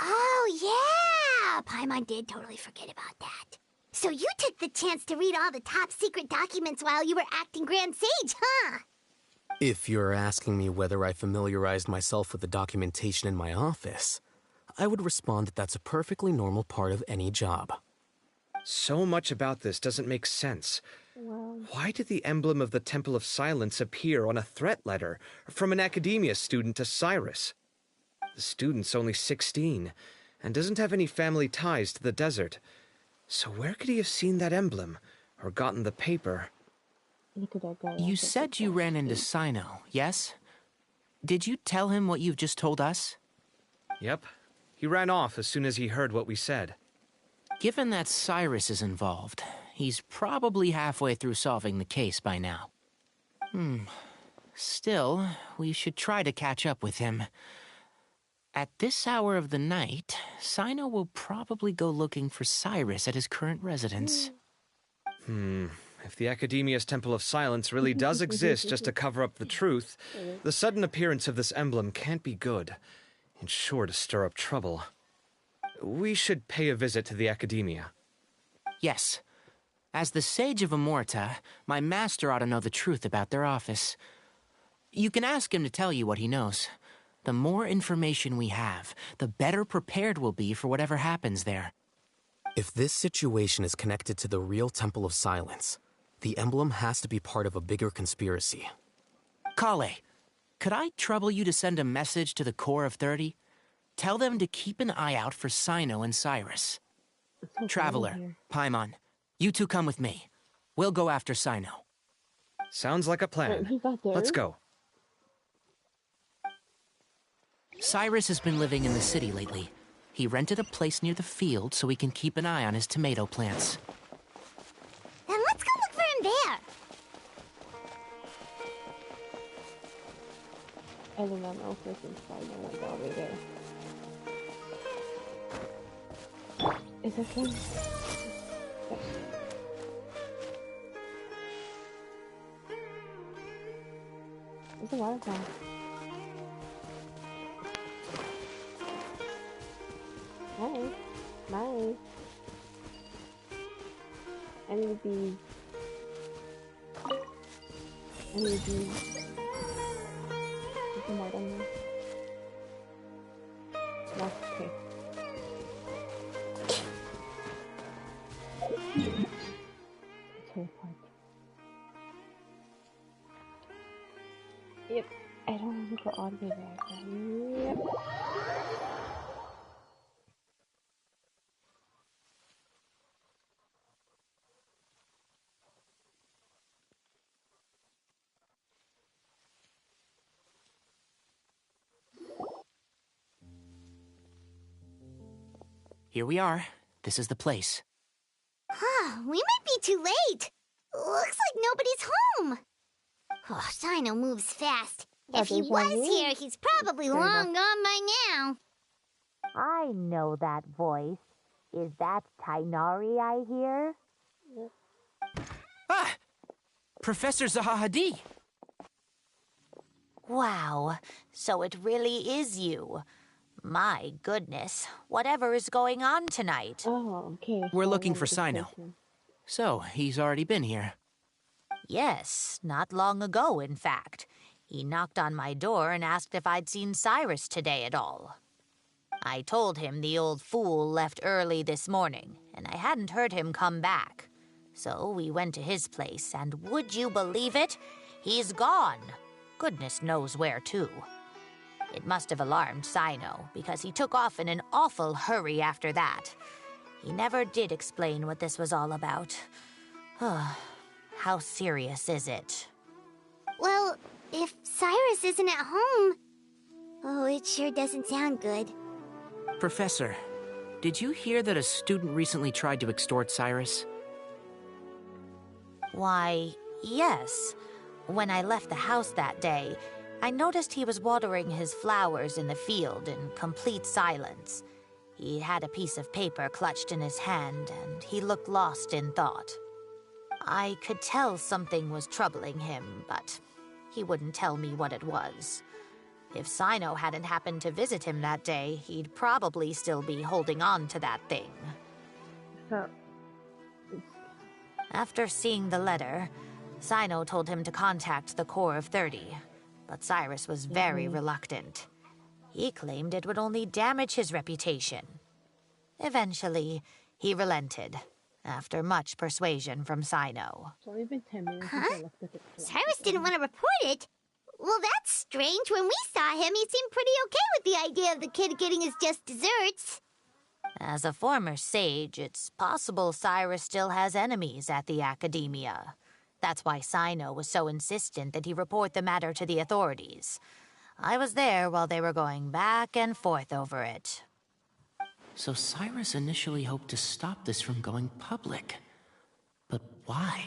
Oh, yeah! Paimon did totally forget about that. So you took the chance to read all the top-secret documents while you were acting Grand Sage, huh? If you're asking me whether I familiarized myself with the documentation in my office, I would respond that that's a perfectly normal part of any job. So much about this doesn't make sense. Why did the emblem of the Temple of Silence appear on a threat letter from an academia student to Cyrus? The student's only 16, and doesn't have any family ties to the desert. So where could he have seen that emblem, or gotten the paper? Look at that guy. You said you ran into Sino, yes? Did you tell him what you've just told us? Yep. He ran off as soon as he heard what we said. Given that Cyrus is involved, he's probably halfway through solving the case by now. Still, we should try to catch up with him. At this hour of the night, Sino will probably go looking for Cyrus at his current residence. If the Academia's Temple of Silence really does exist just to cover up the truth, the sudden appearance of this emblem can't be good, and sure to stir up trouble. We should pay a visit to the Academia. Yes. As the Sage of Amorta, my master ought to know the truth about their office. You can ask him to tell you what he knows. The more information we have, the better prepared we'll be for whatever happens there. If this situation is connected to the real Temple of Silence, the emblem has to be part of a bigger conspiracy. Kale, could I trouble you to send a message to the Core of 30? Tell them to keep an eye out for Sino and Cyrus. Traveler, Paimon, you two come with me. We'll go after Sino. Sounds like a plan. Let's go. Cyrus has been living in the city lately. He rented a place near the field so he can keep an eye on his tomato plants. Then let's go look for him there. I do not know if this is Sino is over there. Is this him? Yes. There's a waterfall. Nice. I need these. There's more down there. No, okay. Yep, I don't want to go all the way back. Yep. Here we are. This is the place. We might be too late. Looks like nobody's home. Oh, Sino moves fast. If he was here, he's probably long gone by now. I know that voice. Is that Tainari I hear? Ah! Professor Zahahadi! Wow, so it really is you. My goodness, whatever is going on tonight? Oh, okay. We're looking for Sino. So, he's already been here. Yes, not long ago, in fact. He knocked on my door and asked if I'd seen Cyrus today at all. I told him the old fool left early this morning, and I hadn't heard him come back. So we went to his place, and would you believe it? He's gone. Goodness knows where to. It must have alarmed Sino, because he took off in an awful hurry after that. He never did explain what this was all about. How serious is it? Well, if Cyrus isn't at home... Oh, it sure doesn't sound good. Professor, did you hear that a student recently tried to extort Cyrus? Why, yes. When I left the house that day, I noticed he was watering his flowers in the field in complete silence. He had a piece of paper clutched in his hand, and he looked lost in thought. I could tell something was troubling him, but he wouldn't tell me what it was. If Sino hadn't happened to visit him that day, he'd probably still be holding on to that thing. After seeing the letter, Sino told him to contact the Core of 30, but Cyrus was very reluctant. He claimed it would only damage his reputation. Eventually, he relented, after much persuasion from Sino. It's only been 10 minutes Huh? since I left the Cyrus didn't want to report it? Well, that's strange. When we saw him, he seemed pretty okay with the idea of the kid getting his just desserts. As a former sage, it's possible Cyrus still has enemies at the Academia. That's why Sino was so insistent that he report the matter to the authorities. I was there while they were going back and forth over it. So Cyrus initially hoped to stop this from going public. But why?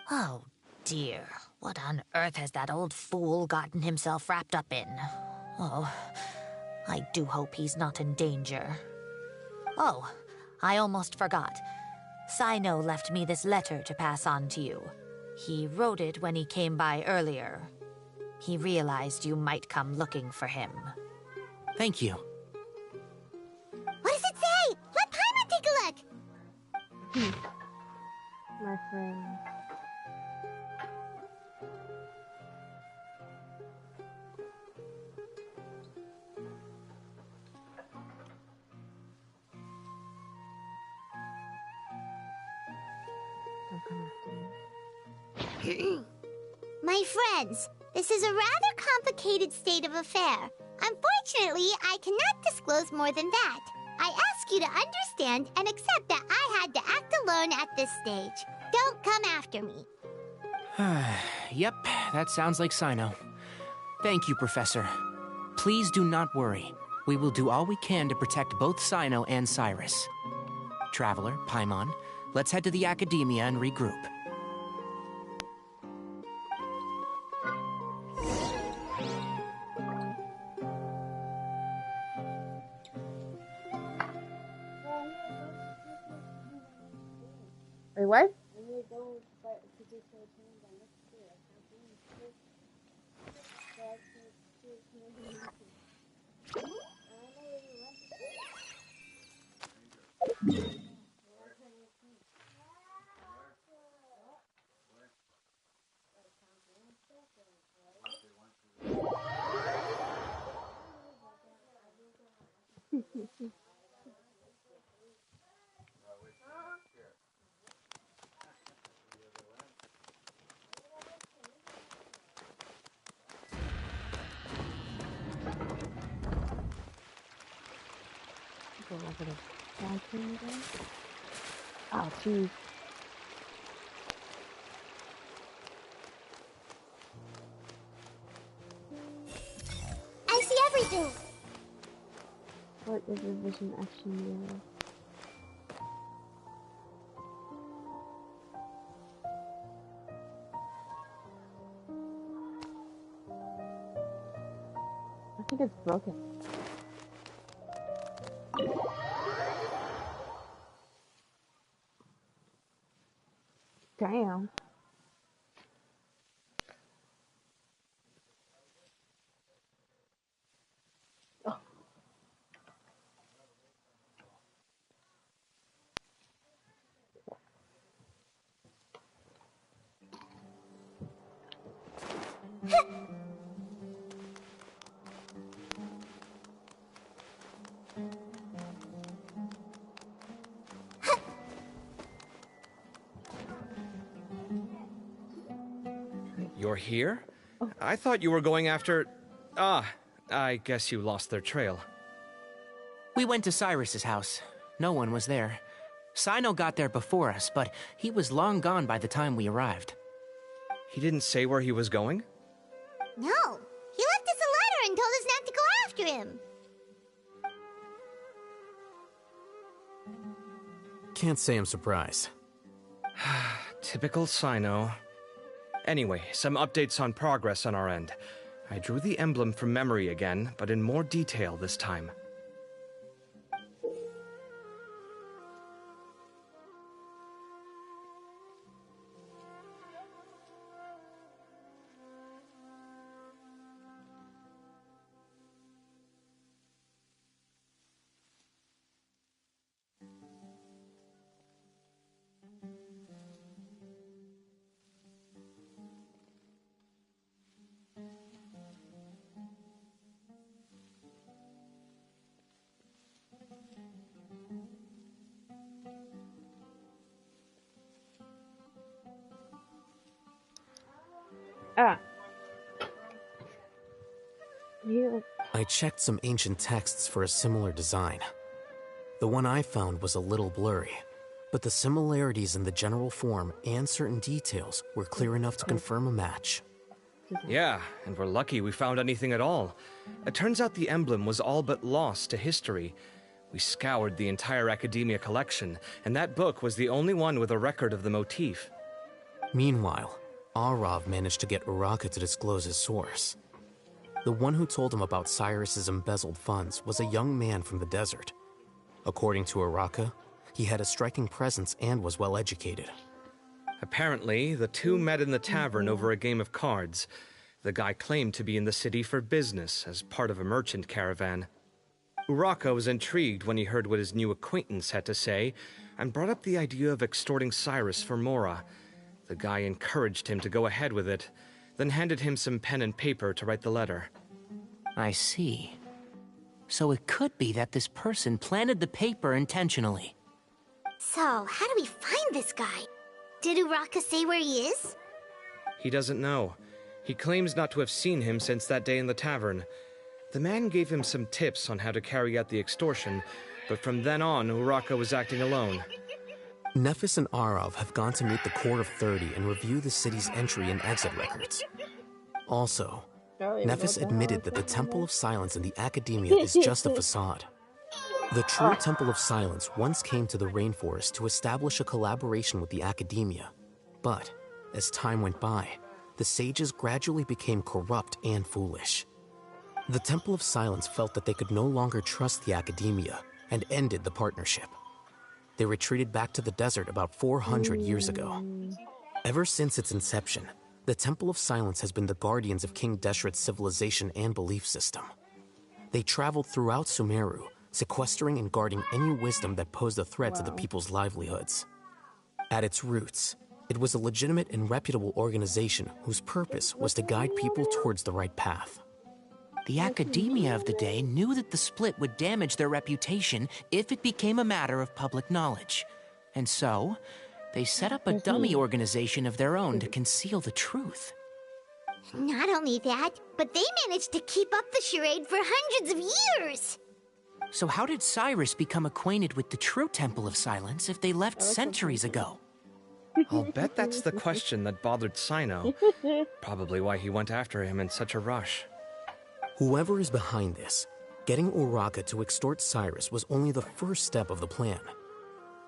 Oh, dear. What on earth has that old fool gotten himself wrapped up in? Oh, I do hope he's not in danger. Oh, I almost forgot. Sino left me this letter to pass on to you. He wrote it when he came by earlier. He realized you might come looking for him. Thank you. What does it say? Let Paimon take a look! My friend. My friends, this is a rather complicated state of affair. Unfortunately, I cannot disclose more than that. I ask you to understand and accept that I had to act alone at this stage. Don't come after me. Yep, that sounds like Sino. Thank you, Professor. Please do not worry. We will do all we can to protect both Sino and Cyrus. Traveler, Paimon, let's head to the Academia and regroup. Wait, what? Go over the bathroom again. Oh, jeez. I see everything. What is the vision action mirror? I think it's broken. Damn. Oh. You're here? I thought you were going after... Ah, I guess you lost their trail. We went to Cyrus's house. No one was there. Sino got there before us, but he was long gone by the time we arrived. He didn't say where he was going? No, he left us a letter and told us not to go after him. Can't say I'm surprised. Typical Sino. Anyway, some updates on progress on our end. I drew the emblem from memory again, but in more detail this time. Ah. You. I checked some ancient texts for a similar design. The one I found was a little blurry, but the similarities in the general form and certain details were clear enough to confirm a match. Yeah, and we're lucky we found anything at all. It turns out the emblem was all but lost to history. We scoured the entire Academia collection, and that book was the only one with a record of the motif. Meanwhile, Arav managed to get Uraka to disclose his source. The one who told him about Cyrus's embezzled funds was a young man from the desert. According to Uraka, he had a striking presence and was well educated. Apparently, the two met in the tavern over a game of cards. The guy claimed to be in the city for business, as part of a merchant caravan. Uraka was intrigued when he heard what his new acquaintance had to say, and brought up the idea of extorting Cyrus for Mora. The guy encouraged him to go ahead with it, then handed him some pen and paper to write the letter. I see. So it could be that this person planted the paper intentionally. So, how do we find this guy? Did Uraka say where he is? He doesn't know. He claims not to have seen him since that day in the tavern. The man gave him some tips on how to carry out the extortion, but from then on, Uraka was acting alone. Nephis and Arav have gone to meet the Court of 30 and review the city's entry and exit records. Also, Nephis admitted that the Temple of Silence in the Academia is just a facade. The true Temple of Silence once came to the rainforest to establish a collaboration with the Academia. But, as time went by, the sages gradually became corrupt and foolish. The Temple of Silence felt that they could no longer trust the Academia and ended the partnership. They retreated back to the desert about 400 years ago. Ever since its inception, the Temple of Silence has been the guardians of King Deshret's civilization and belief system. They traveled throughout Sumeru, sequestering and guarding any wisdom that posed a threat to the people's livelihoods. At its roots, it was a legitimate and reputable organization whose purpose was to guide people towards the right path. The Academia of the day knew that the split would damage their reputation if it became a matter of public knowledge. And so, they set up a dummy organization of their own to conceal the truth. Not only that, but they managed to keep up the charade for hundreds of years! So how did Cyrus become acquainted with the true Temple of Silence if they left centuries ago? I'll bet that's the question that bothered Cyno. Probably why he went after him in such a rush. Whoever is behind this, getting Uraka to extort Cyrus was only the first step of the plan.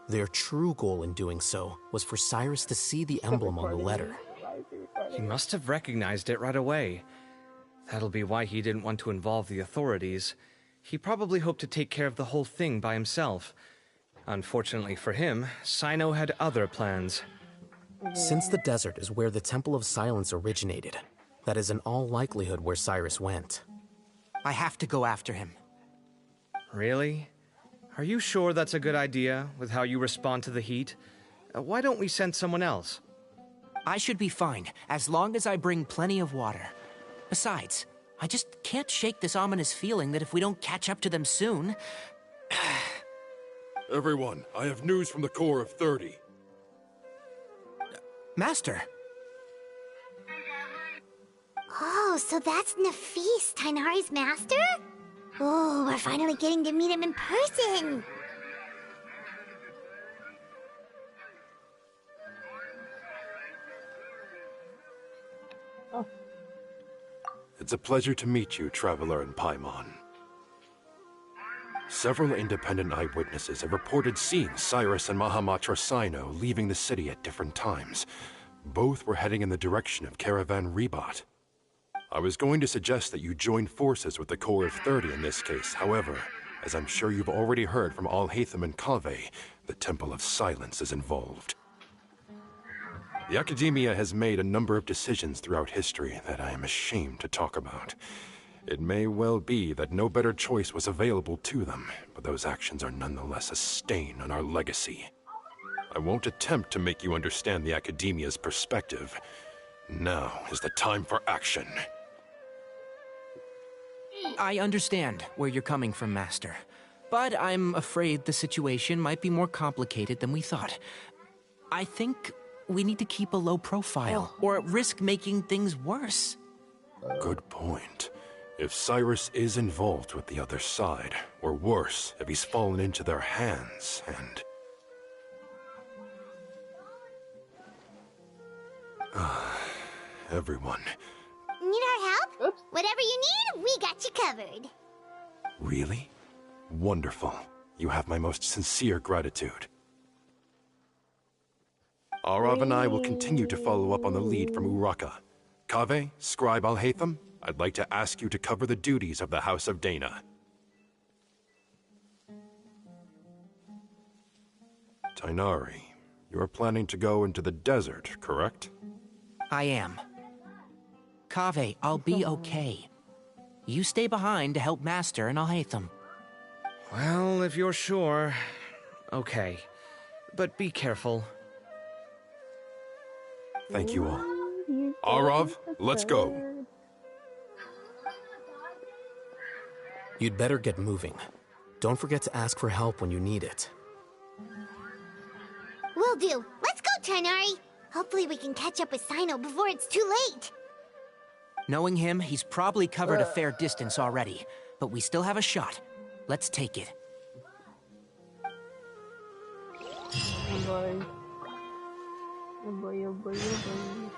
Their true goal in doing so was for Cyrus to see the emblem on the letter. He must have recognized it right away. That'll be why he didn't want to involve the authorities. He probably hoped to take care of the whole thing by himself. Unfortunately for him, Cyno had other plans. Since the desert is where the Temple of Silence originated, that is in all likelihood where Cyrus went. I have to go after him. Really? Are you sure that's a good idea, with how you respond to the heat? Why don't we send someone else? I should be fine, as long as I bring plenty of water. Besides, I just can't shake this ominous feeling that if we don't catch up to them soon... Everyone, I have news from the Core of 30. Master! Oh, so that's Nafis, Tainari's master? Oh, we're finally getting to meet him in person! It's a pleasure to meet you, Traveler in Paimon. Several independent eyewitnesses have reported seeing Cyrus and Mahamatra Cyno leaving the city at different times. Both were heading in the direction of Caravan Rebat. I was going to suggest that you join forces with the Core of 30 in this case. However, as I'm sure you've already heard from Al-Haytham and Kaveh, the Temple of Silence is involved. The Academia has made a number of decisions throughout history that I am ashamed to talk about. It may well be that no better choice was available to them, but those actions are nonetheless a stain on our legacy. I won't attempt to make you understand the Academia's perspective. Now is the time for action. I understand where you're coming from, Master. But I'm afraid the situation might be more complicated than we thought. I think We need to keep a low profile, or risk making things worse. Good point. If Cyrus is involved with the other side, or worse, if he's fallen into their hands, and... everyone. Need our help? Oops. Whatever you need, we got you covered. Really? Wonderful. You have my most sincere gratitude. Arav and I will continue to follow up on the lead from Uraka. Kaveh, Scribe Al-Haytham, I'd like to ask you to cover the duties of the House of Dana. Tighnari, you are planning to go into the desert, correct? I am. Kaveh, I'll be okay. You stay behind to help Master and Al-Haytham. Well, if you're sure... okay. But be careful. Thank you all. Arav, let's go. You'd better get moving. Don't forget to ask for help when you need it. Will do. Let's go, Tighnari. Hopefully we can catch up with Cyno before it's too late. Knowing him, he's probably covered a fair distance already. But we still have a shot. Let's take it. Oh boy. Oh boy, oh boy, oh boy.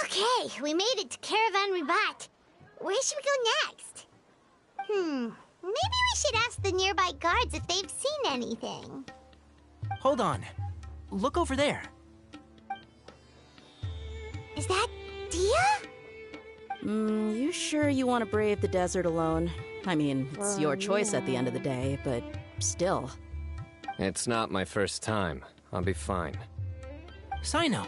Okay. Okay, we made it to Caravan Ribat. Where should we go next? Maybe we should ask the nearby guards if they've seen anything. Hold on. Look over there. Is that Dia? You sure you want to brave the desert alone? I mean, it's your choice at the end of the day, but still. It's not my first time. I'll be fine. Cyno.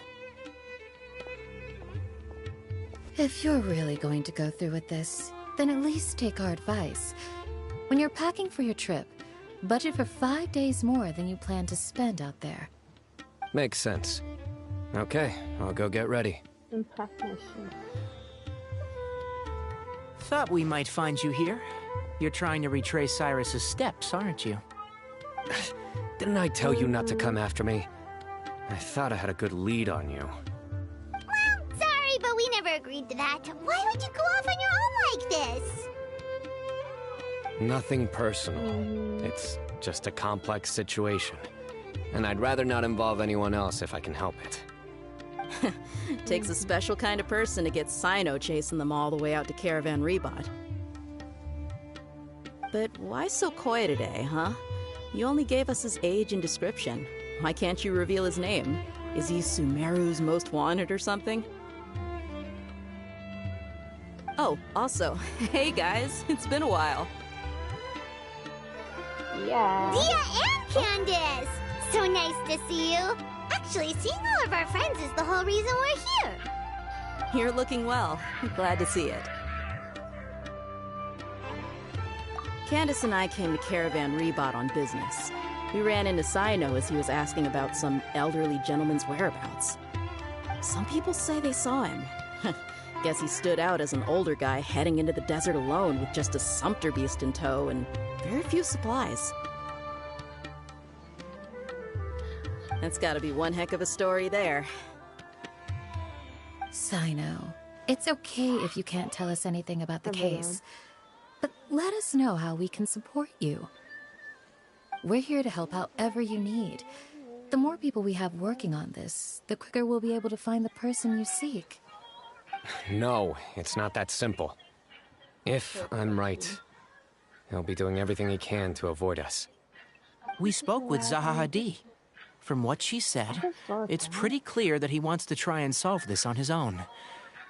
If you're really going to go through with this, then at least take our advice. When you're packing for your trip, budget for 5 days more than you plan to spend out there. Makes sense. Okay, I'll go get ready. Thought we might find you here. You're trying to retrace Cyrus's steps, aren't you? Didn't I tell you not to come after me? I thought I had a good lead on you. Sorry, but we never agreed to that. Why would you go off on your own like this? Nothing personal. It's just a complex situation. And I'd rather not involve anyone else if I can help it. Takes a special kind of person to get Cyno chasing them all the way out to Caravan Ribat. But why so coy today, huh? You only gave us his age and description. Why can't you reveal his name? Is he Sumeru's most wanted or something? Oh, also, hey guys, it's been a while. Yeah. Dia and Candace! So nice to see you. Actually, seeing all of our friends is the whole reason we're here. You're looking well. Glad to see it. Candace and I came to Caravan Ribat on business. We ran into Cyno as he was asking about some elderly gentleman's whereabouts. Some people say they saw him. Guess he stood out as an older guy heading into the desert alone with just a sumpter beast in tow and very few supplies. That's gotta be one heck of a story there. Cyno, it's okay if you can't tell us anything about the case. But let us know how we can support you. We're here to help however you need. The more people we have working on this, the quicker we'll be able to find the person you seek. No, it's not that simple. If I'm right, He'll be doing everything he can to avoid us. We spoke with Zaha Hadid. From what she said, it's pretty clear that he wants to try and solve this on his own.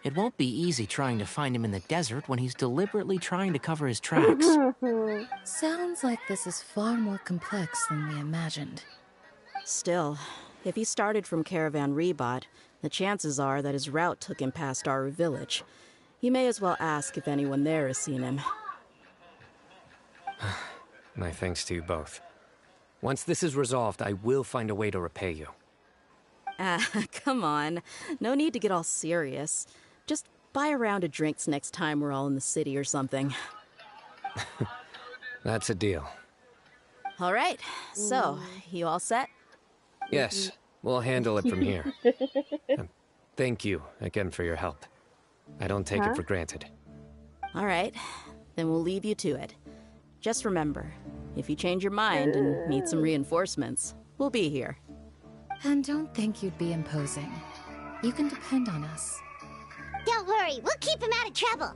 It won't be easy trying to find him in the desert when he's deliberately trying to cover his tracks. Sounds like this is far more complex than we imagined. Still, if he started from Caravan Rebot, the chances are that his route took him past our village. You may as well ask if anyone there has seen him. My thanks to you both. Once this is resolved, I will find a way to repay you. Come on. No need to get all serious. Just buy a round of drinks next time we're all in the city or something. That's a deal. All right. So, you all set? Yes, we'll handle it from here. Thank you again for your help. I don't take it for granted. All right. Then we'll leave you to it. Just remember, if you change your mind and need some reinforcements, we'll be here. And don't think you'd be imposing. You can depend on us. Don't worry, we'll keep him out of trouble.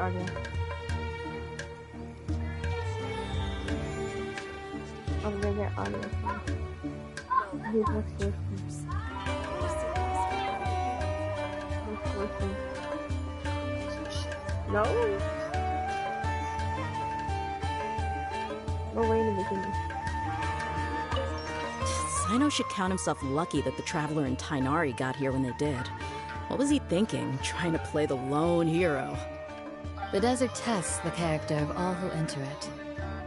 Audio. I'm gonna get audio. These are sources. No. We're way in the beginning. Sino should count himself lucky that the Traveler and Tainari got here when they did. What was he thinking, trying to play the lone hero? The desert tests the character of all who enter it,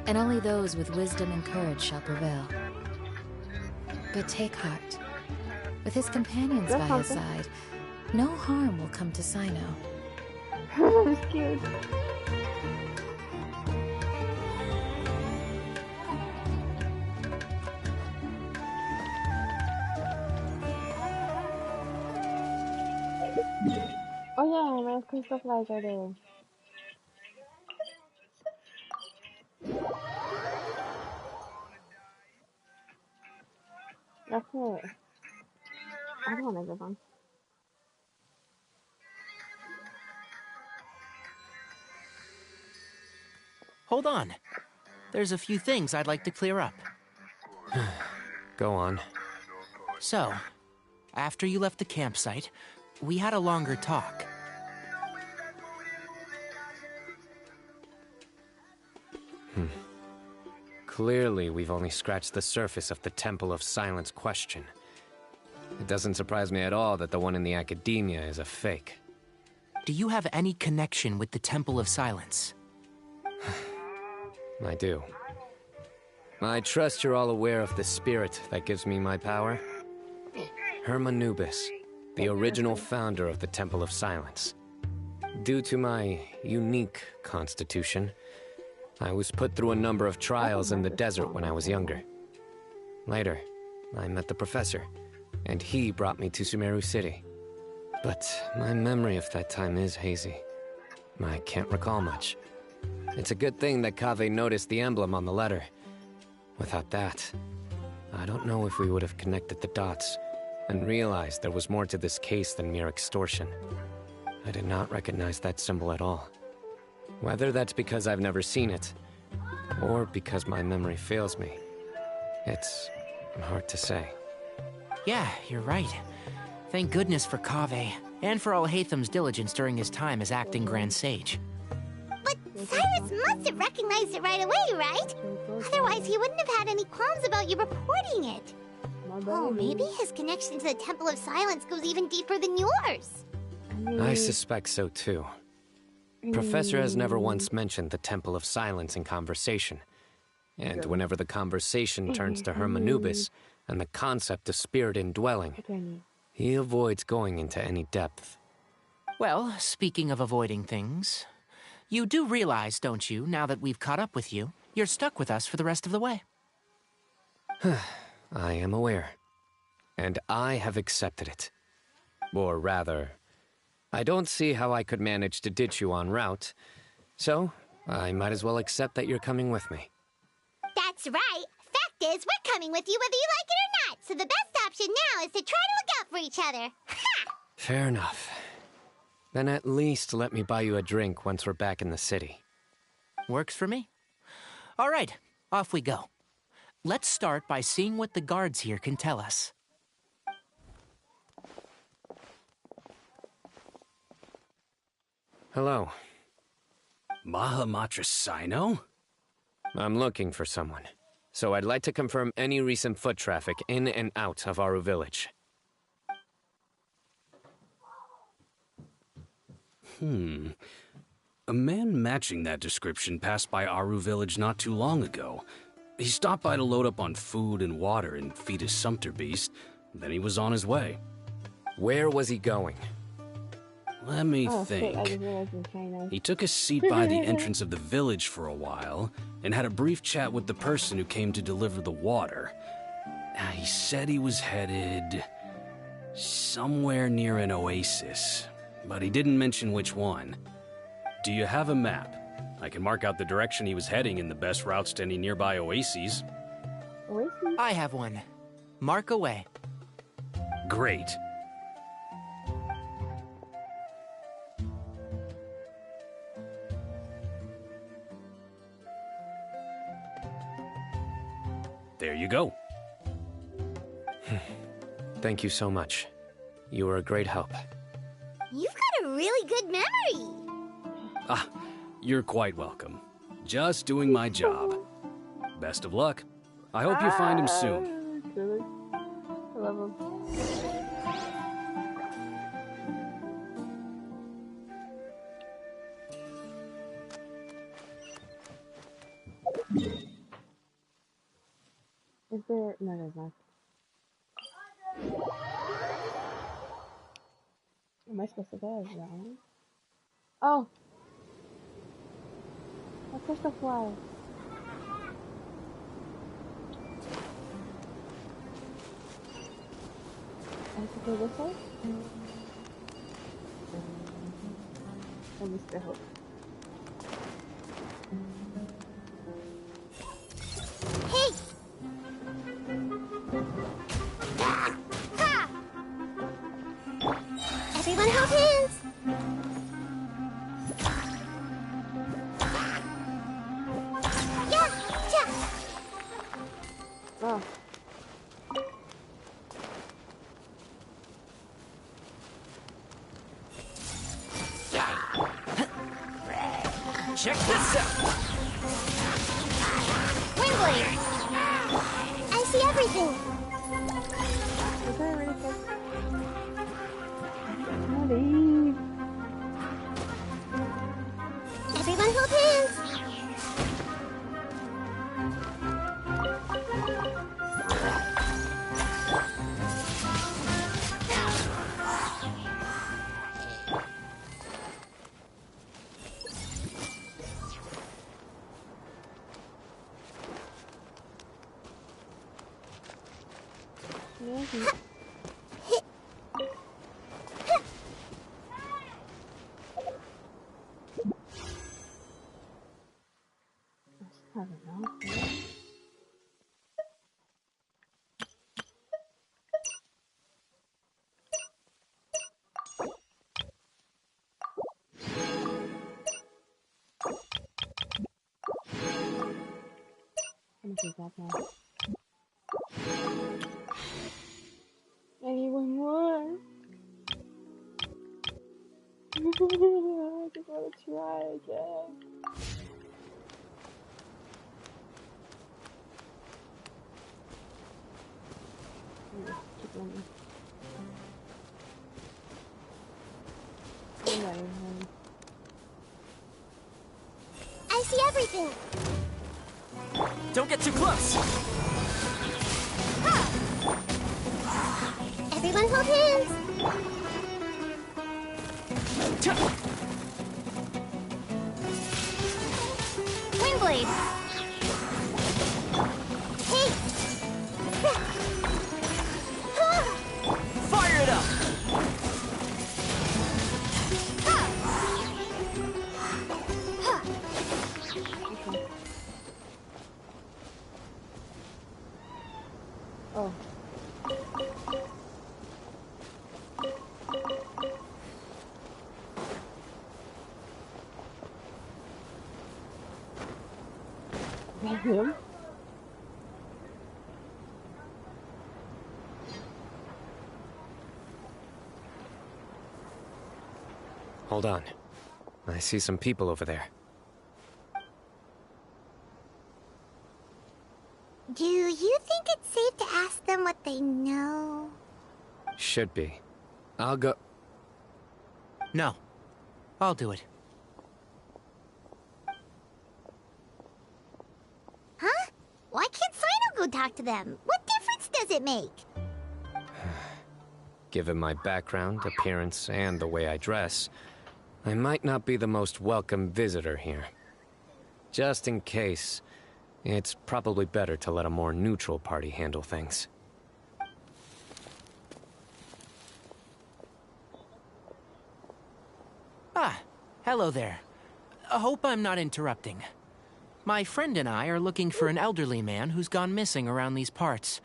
and only those with wisdom and courage shall prevail. But take heart. With his companions by his side, no harm will come to Sino. That's cute. Oh yeah, my crystal flies are there. That's it. I don't want to give them. Hold on. There's a few things I'd like to clear up. Go on. So, after you left the campsite, we had a longer talk. Clearly, we've only scratched the surface of the Temple of Silence question. It doesn't surprise me at all that the one in the academia is a fake. Do you have any connection with the Temple of Silence? I do. I trust you're all aware of the spirit that gives me my power. Hermanubis, the original founder of the Temple of Silence. Due to my unique constitution, I was put through a number of trials in the desert when I was younger. Later, I met the professor, and he brought me to Sumeru City. But my memory of that time is hazy. I can't recall much. It's a good thing that Kaveh noticed the emblem on the letter. Without that, I don't know if we would have connected the dots and realized there was more to this case than mere extortion. I did not recognize that symbol at all. Whether that's because I've never seen it, or because my memory fails me, it's hard to say. Yeah, you're right. Thank goodness for Kaveh, and for Alhaitham's diligence during his time as acting Grand Sage. But Cyrus must have recognized it right away, right? Otherwise, he wouldn't have had any qualms about you reporting it. Oh, maybe his connection to the Temple of Silence goes even deeper than yours. I suspect so too. Professor has never once mentioned the Temple of Silence in conversation. And whenever the conversation turns to Hermanubis and the concept of spirit indwelling, he avoids going into any depth. Well, speaking of avoiding things, you do realize, don't you, now that we've caught up with you, You're stuck with us for the rest of the way. I am aware. And I have accepted it. Or rather, I don't see how I could manage to ditch you en route, so I might as well accept that you're coming with me. That's right. Fact is, we're coming with you whether you like it or not, so the best option now is to try to look out for each other. Ha! Fair enough. Then at least let me buy you a drink once we're back in the city. Works for me. All right, off we go. Let's start by seeing what the guards here can tell us. Hello. Mahamatra Sino? I'm looking for someone, so I'd like to confirm any recent foot traffic in and out of Aru Village. A man matching that description passed by Aru Village not too long ago. He stopped by to load up on food and water and feed his sumpter beast, then he was on his way. Where was he going? Let me Shit, I think. just realized in China. He took a seat by the entrance of the village for a while and had a brief chat with the person who came to deliver the water. He said he was headed somewhere near an oasis, but he didn't mention which one. Do you have a map? I can mark out the direction he was heading and the best routes to any nearby oases. Oasis? I have one. Mark away. Great. There you go. Thank you so much. You were a great help. You've got a really good memory. You're quite welcome. Just doing my job. Best of luck. I hope you find him soon. I love him. Is there... No, there's not. Am I supposed to go around? Oh! I pushed the fly. I have to go this way? Let me still hope. Hey! Ha! Everyone hold hands! Yeah! Yeah! Oh. Check this out! Windblade! I see everything! Is that really close? Leave. Everyone hold hands! I don't know. How much is that now? I need one more. I just want to try again. Keep running. I'm running home. I see everything! Don't get too close! Everyone hold hands! Windblade! Him? Hold on. I see some people over there. Do you think it's safe to ask them what they know? Should be. I'll go... No. I'll do it. Huh? Why can't Sino go talk to them? What difference does it make? Given my background, appearance, and the way I dress, I might not be the most welcome visitor here. Just in case, it's probably better to let a more neutral party handle things. Ah, hello there. I hope I'm not interrupting. My friend and I are looking for an elderly man who's gone missing around these parts.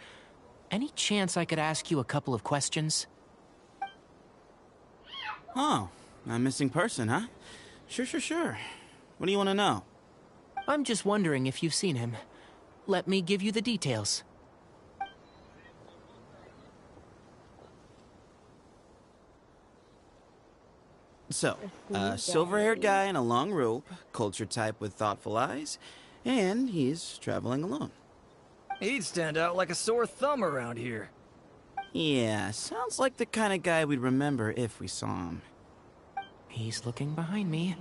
Any chance I could ask you a couple of questions? Oh, a missing person, huh? Sure. What do you want to know? I'm just wondering if you've seen him. Let me give you the details. So, a silver-haired guy in a long robe, culture type with thoughtful eyes, and he's traveling alone. He'd stand out like a sore thumb around here. Yeah, sounds like the kind of guy we'd remember if we saw him. He's looking behind me.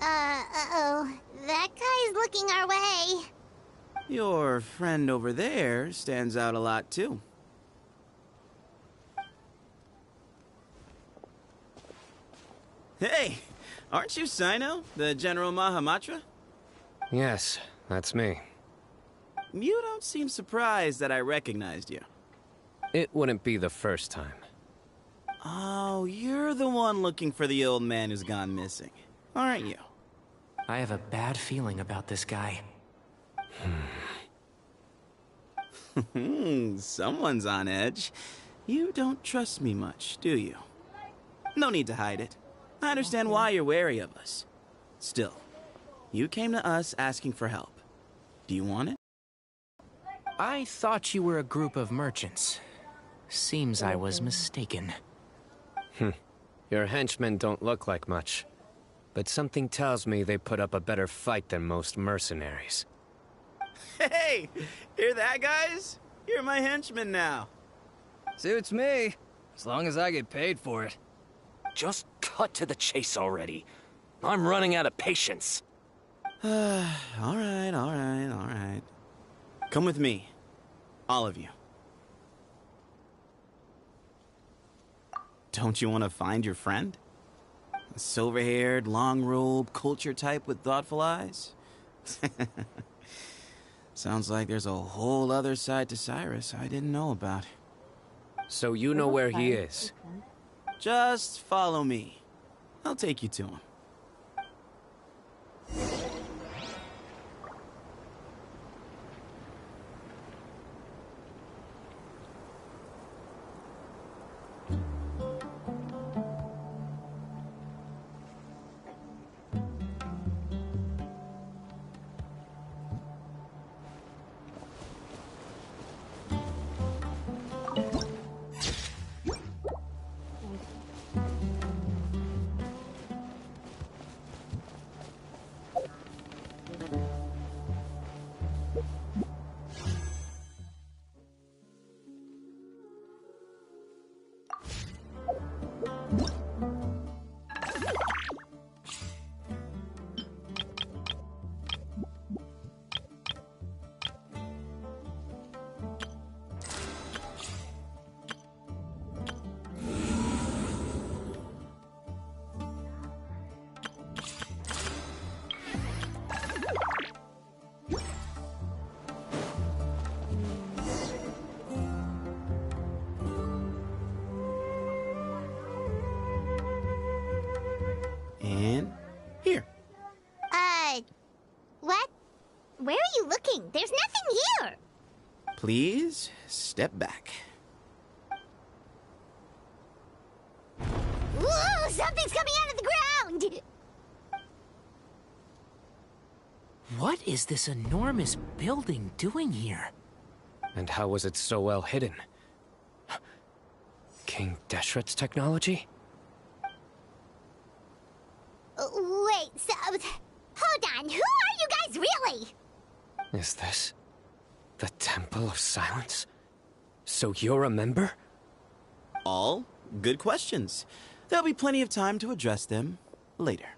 Uh-oh. That guy's looking our way. Your friend over there stands out a lot, too. Hey, aren't you Sino, the General Mahamatra? Yes, that's me. You don't seem surprised that I recognized you. It wouldn't be the first time. Oh, you're the one looking for the old man who's gone missing, aren't you? I have a bad feeling about this guy. Someone's on edge. You don't trust me much, do you? No need to hide it. I understand why you're wary of us. Still, you came to us asking for help. Do you want it? I thought you were a group of merchants. Seems I was mistaken. Your henchmen don't look like much. But something tells me they put up a better fight than most mercenaries. Hey! Hear that, guys? You're my henchmen now. Suits me, as long as I get paid for it. Just cut to the chase already. I'm running out of patience. All right. Come with me. All of you. Don't you want to find your friend? A silver-haired, long-robe, culture type with thoughtful eyes? Sounds like there's a whole other side to Cyrus I didn't know about. So you know where he is? Just follow me. I'll take you to him. And here. What? Where are you looking? There's nothing here. Please step back. Whoa, something's coming out of the ground! is this enormous building doing here? And how was it so well hidden? King Deshret's technology? Wait, so... Hold on, who are you guys really? Is this the Temple of Silence? So you're a member? All good questions. There'll be plenty of time to address them later.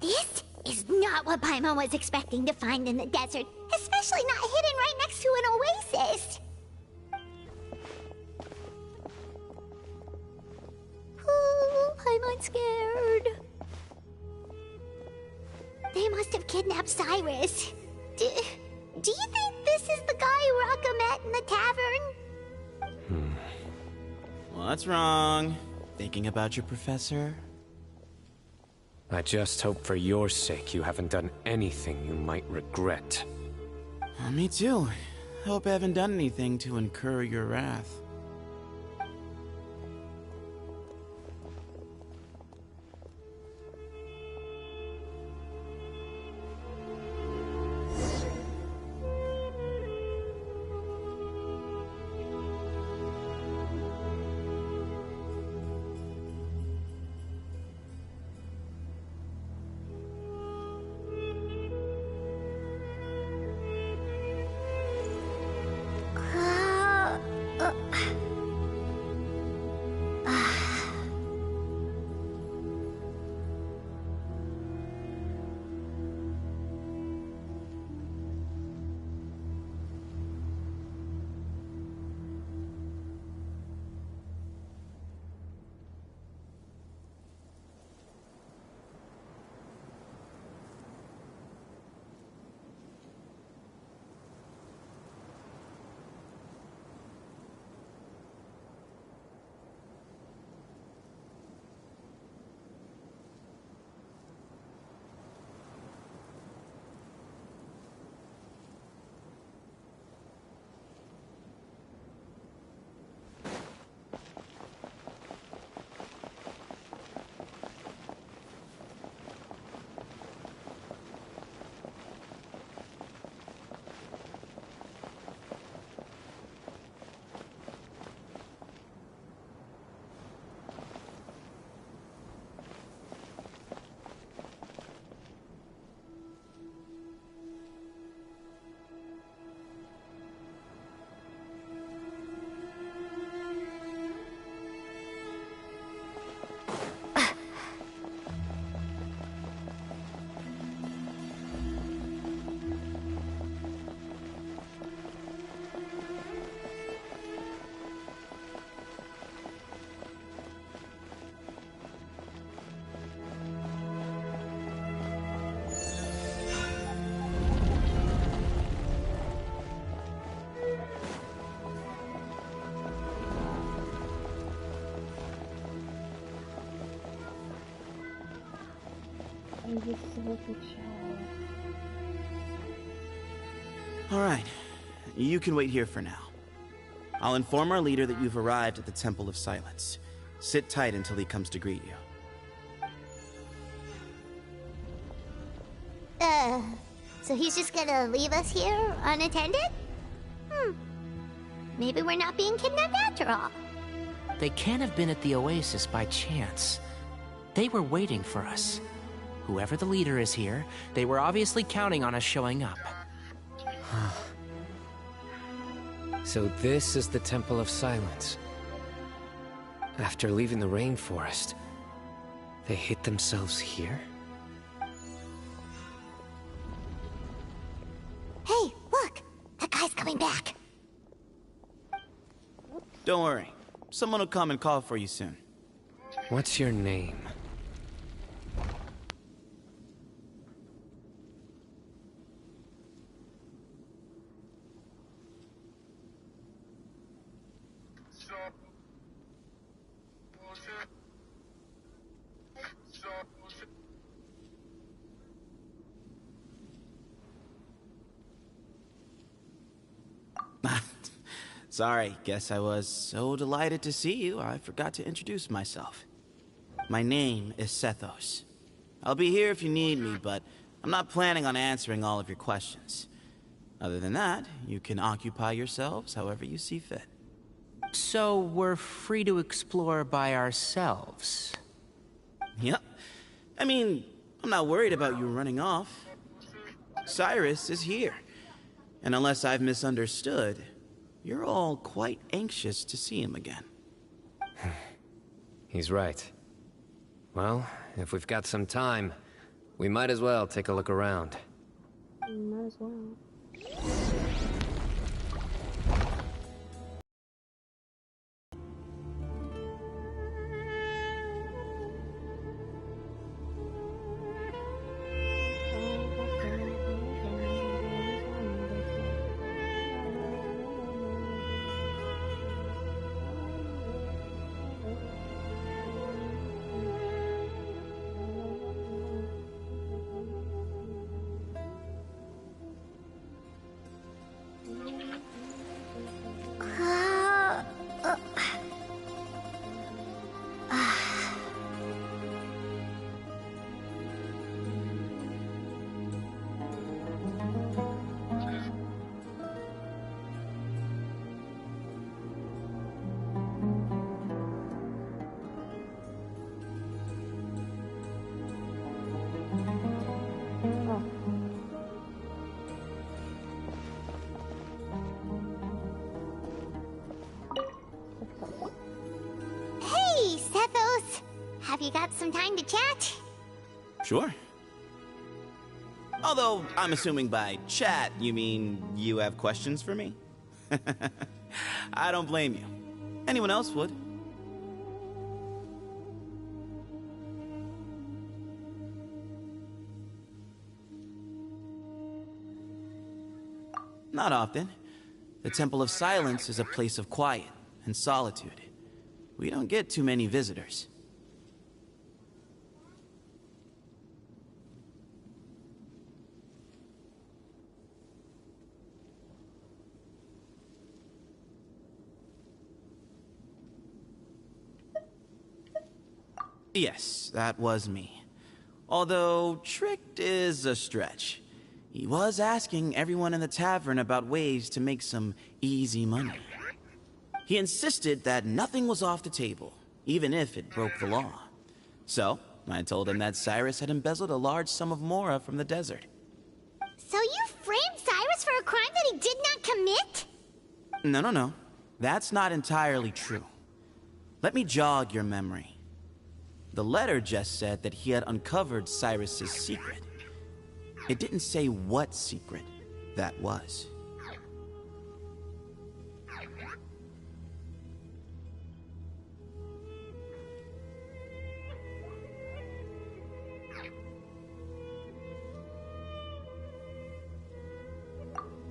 This is not what Paimon was expecting to find in the desert, especially not hidden right next to an oasis. Oh, Paimon's scared. They must have kidnapped Cyrus. Do you think this is the guy Raka met in the tavern? What's wrong? Thinking about your professor? I just hope for your sake you haven't done anything you might regret. Me too. Hope I haven't done anything to incur your wrath. Alright, you can wait here for now. I'll inform our leader that you've arrived at the Temple of Silence. Sit tight until he comes to greet you. So he's just gonna leave us here unattended? Maybe we're not being kidnapped after all. They can't have been at the oasis by chance. They were waiting for us. Whoever the leader is here, they were obviously counting on us showing up. So this is the Temple of Silence. After leaving the rainforest, they hid themselves here? Hey, look! That guy's coming back. Don't worry. Someone will come and call for you soon. What's your name? Sorry, guess I was so delighted to see you, I forgot to introduce myself. My name is Sethos. I'll be here if you need me, but I'm not planning on answering all of your questions. Other than that, you can occupy yourselves however you see fit. So we're free to explore by ourselves? Yep. I mean, I'm not worried about you running off. Cyrus is here. And unless I've misunderstood, you're all quite anxious to see him again. He's right. Well, if we've got some time, we might as well take a look around. Might as well. Hey, Sethos! Have you got some time to chat? Sure. Although, I'm assuming by chat, you mean you have questions for me? I don't blame you. Anyone else would. Not often. The Temple of Silence is a place of quiet and solitude. We don't get too many visitors. Yes, that was me. Although, tricked is a stretch. He was asking everyone in the tavern about ways to make some easy money. He insisted that nothing was off the table, even if it broke the law. So, I told him that Cyrus had embezzled a large sum of mora from the desert. So you framed Cyrus for a crime that he did not commit? No. That's not entirely true. Let me jog your memory. The letter just said that he had uncovered Cyrus's secret. It didn't say what secret that was.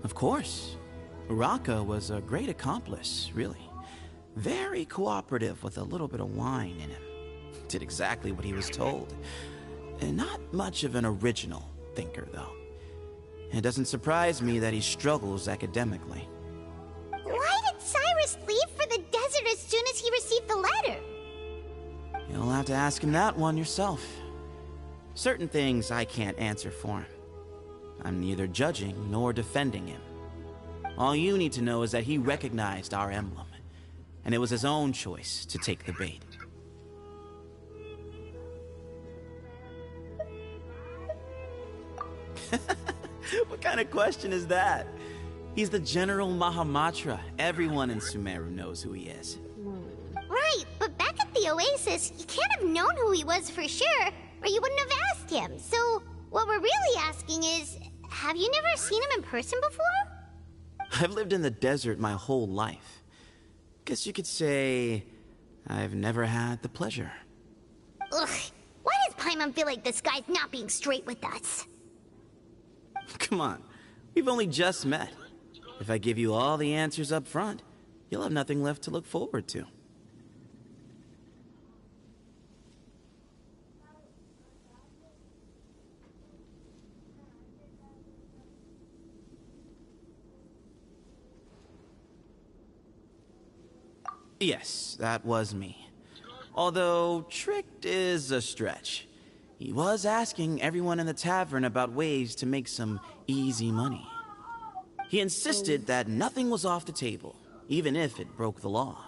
Of course. Uraka was a great accomplice, really. Very cooperative with a little bit of wine in him. Did exactly what he was told. And not much of an original thinker, though. It doesn't surprise me that he struggles academically. Why did Cyrus leave for the desert as soon as he received the letter? You'll have to ask him that one yourself. Certain things I can't answer for him. I'm neither judging nor defending him. All you need to know is that he recognized our emblem, and it was his own choice to take the bait. What kind of question is that? He's the General Mahamatra. Everyone in Sumeru knows who he is. Right, but back at the Oasis, you can't have known who he was for sure, or you wouldn't have asked him. So, what we're really asking is, have you never seen him in person before? I've lived in the desert my whole life. Guess you could say I've never had the pleasure. Ugh, why does Paimon feel like this guy's not being straight with us? Come on, we've only just met. If I give you all the answers up front, you'll have nothing left to look forward to. Yes, that was me. Although, tricked is a stretch. He was asking everyone in the tavern about ways to make some easy money. He insisted that nothing was off the table, even if it broke the law.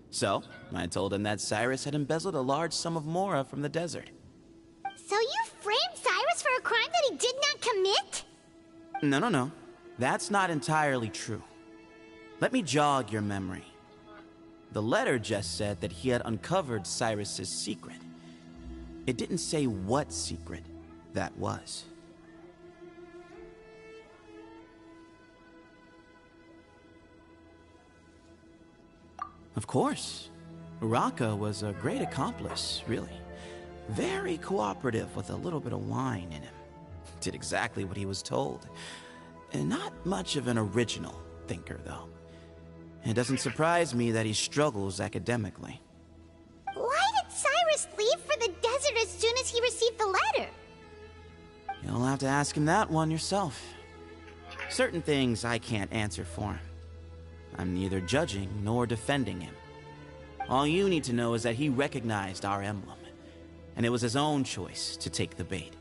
So, I told him that Cyrus had embezzled a large sum of mora from the desert. So you framed Cyrus for a crime that he did not commit? No. That's not entirely true. Let me jog your memory. The letter just said that he had uncovered Cyrus's secret. It didn't say what secret that was. Of course. Uraka was a great accomplice, really. Very cooperative with a little bit of wine in him. Did exactly what he was told. And not much of an original thinker, though. It doesn't surprise me that he struggles academically. Why did Cyrus leave for the desert as soon as he received the letter? You'll have to ask him that one yourself. Certain things I can't answer for him. I'm neither judging nor defending him. All you need to know is that he recognized our emblem, and it was his own choice to take the bait.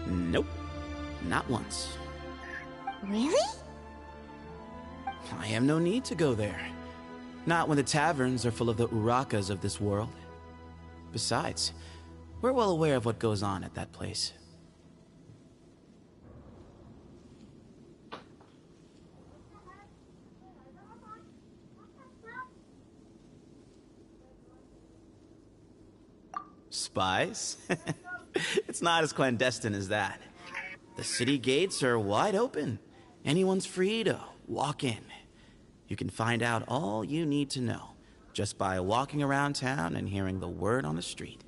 Nope, not once. Really? I have no need to go there. Not when the taverns are full of the Urakas of this world. Besides, we're well aware of what goes on at that place. Spies? It's not as clandestine as that. The city gates are wide open. Anyone's free to walk in. You can find out all you need to know just by walking around town and hearing the word on the street.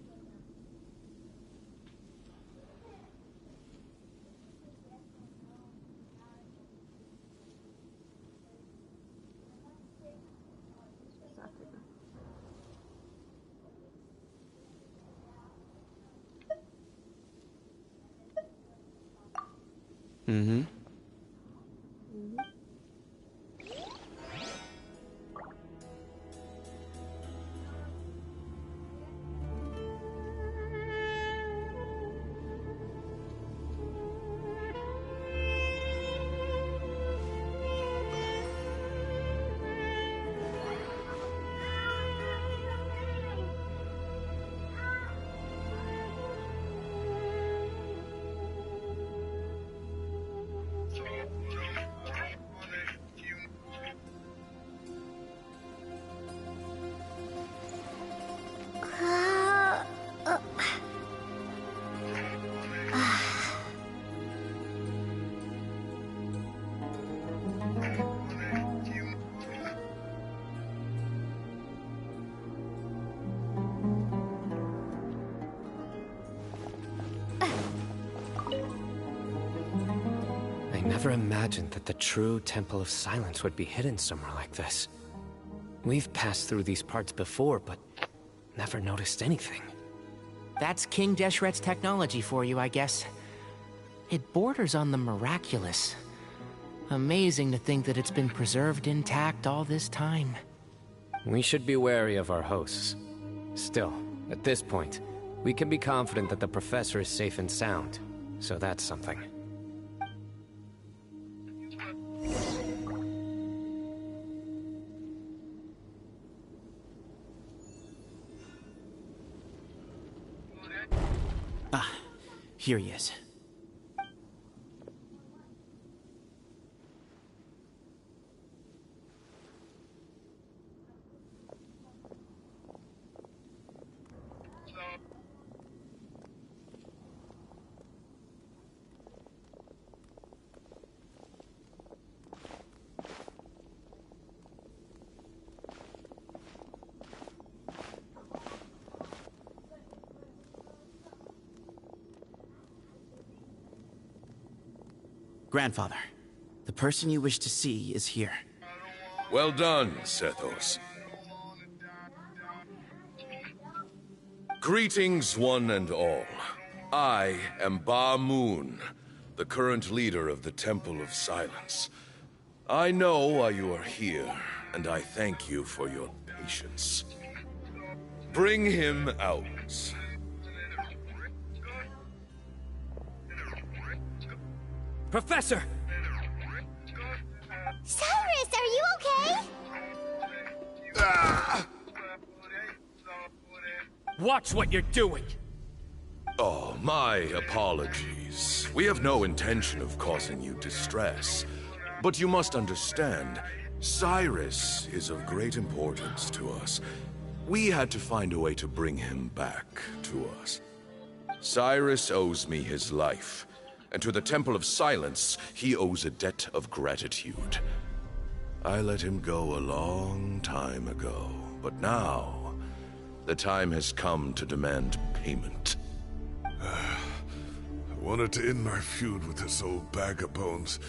Mm-hmm. I never imagined that the true Temple of Silence would be hidden somewhere like this. We've passed through these parts before, but never noticed anything. That's King Deshret's technology for you, I guess. It borders on the miraculous. Amazing to think that it's been preserved intact all this time. We should be wary of our hosts. Still, at this point, we can be confident that the professor is safe and sound. So that's something. Ah, here he is. Grandfather, the person you wish to see is here. Well done, Sethos. Greetings, one and all. I am Ba Moon, the current leader of the Temple of Silence. I know why you are here, and I thank you for your patience. Bring him out. Professor! Cyrus, are you okay? Watch what you're doing! Oh, my apologies. We have no intention of causing you distress. But you must understand, Cyrus is of great importance to us. We had to find a way to bring him back to us. Cyrus owes me his life, and to the Temple of Silence, he owes a debt of gratitude. I let him go a long time ago, but now, the time has come to demand payment. I wanted to end my feud with this old bag of bones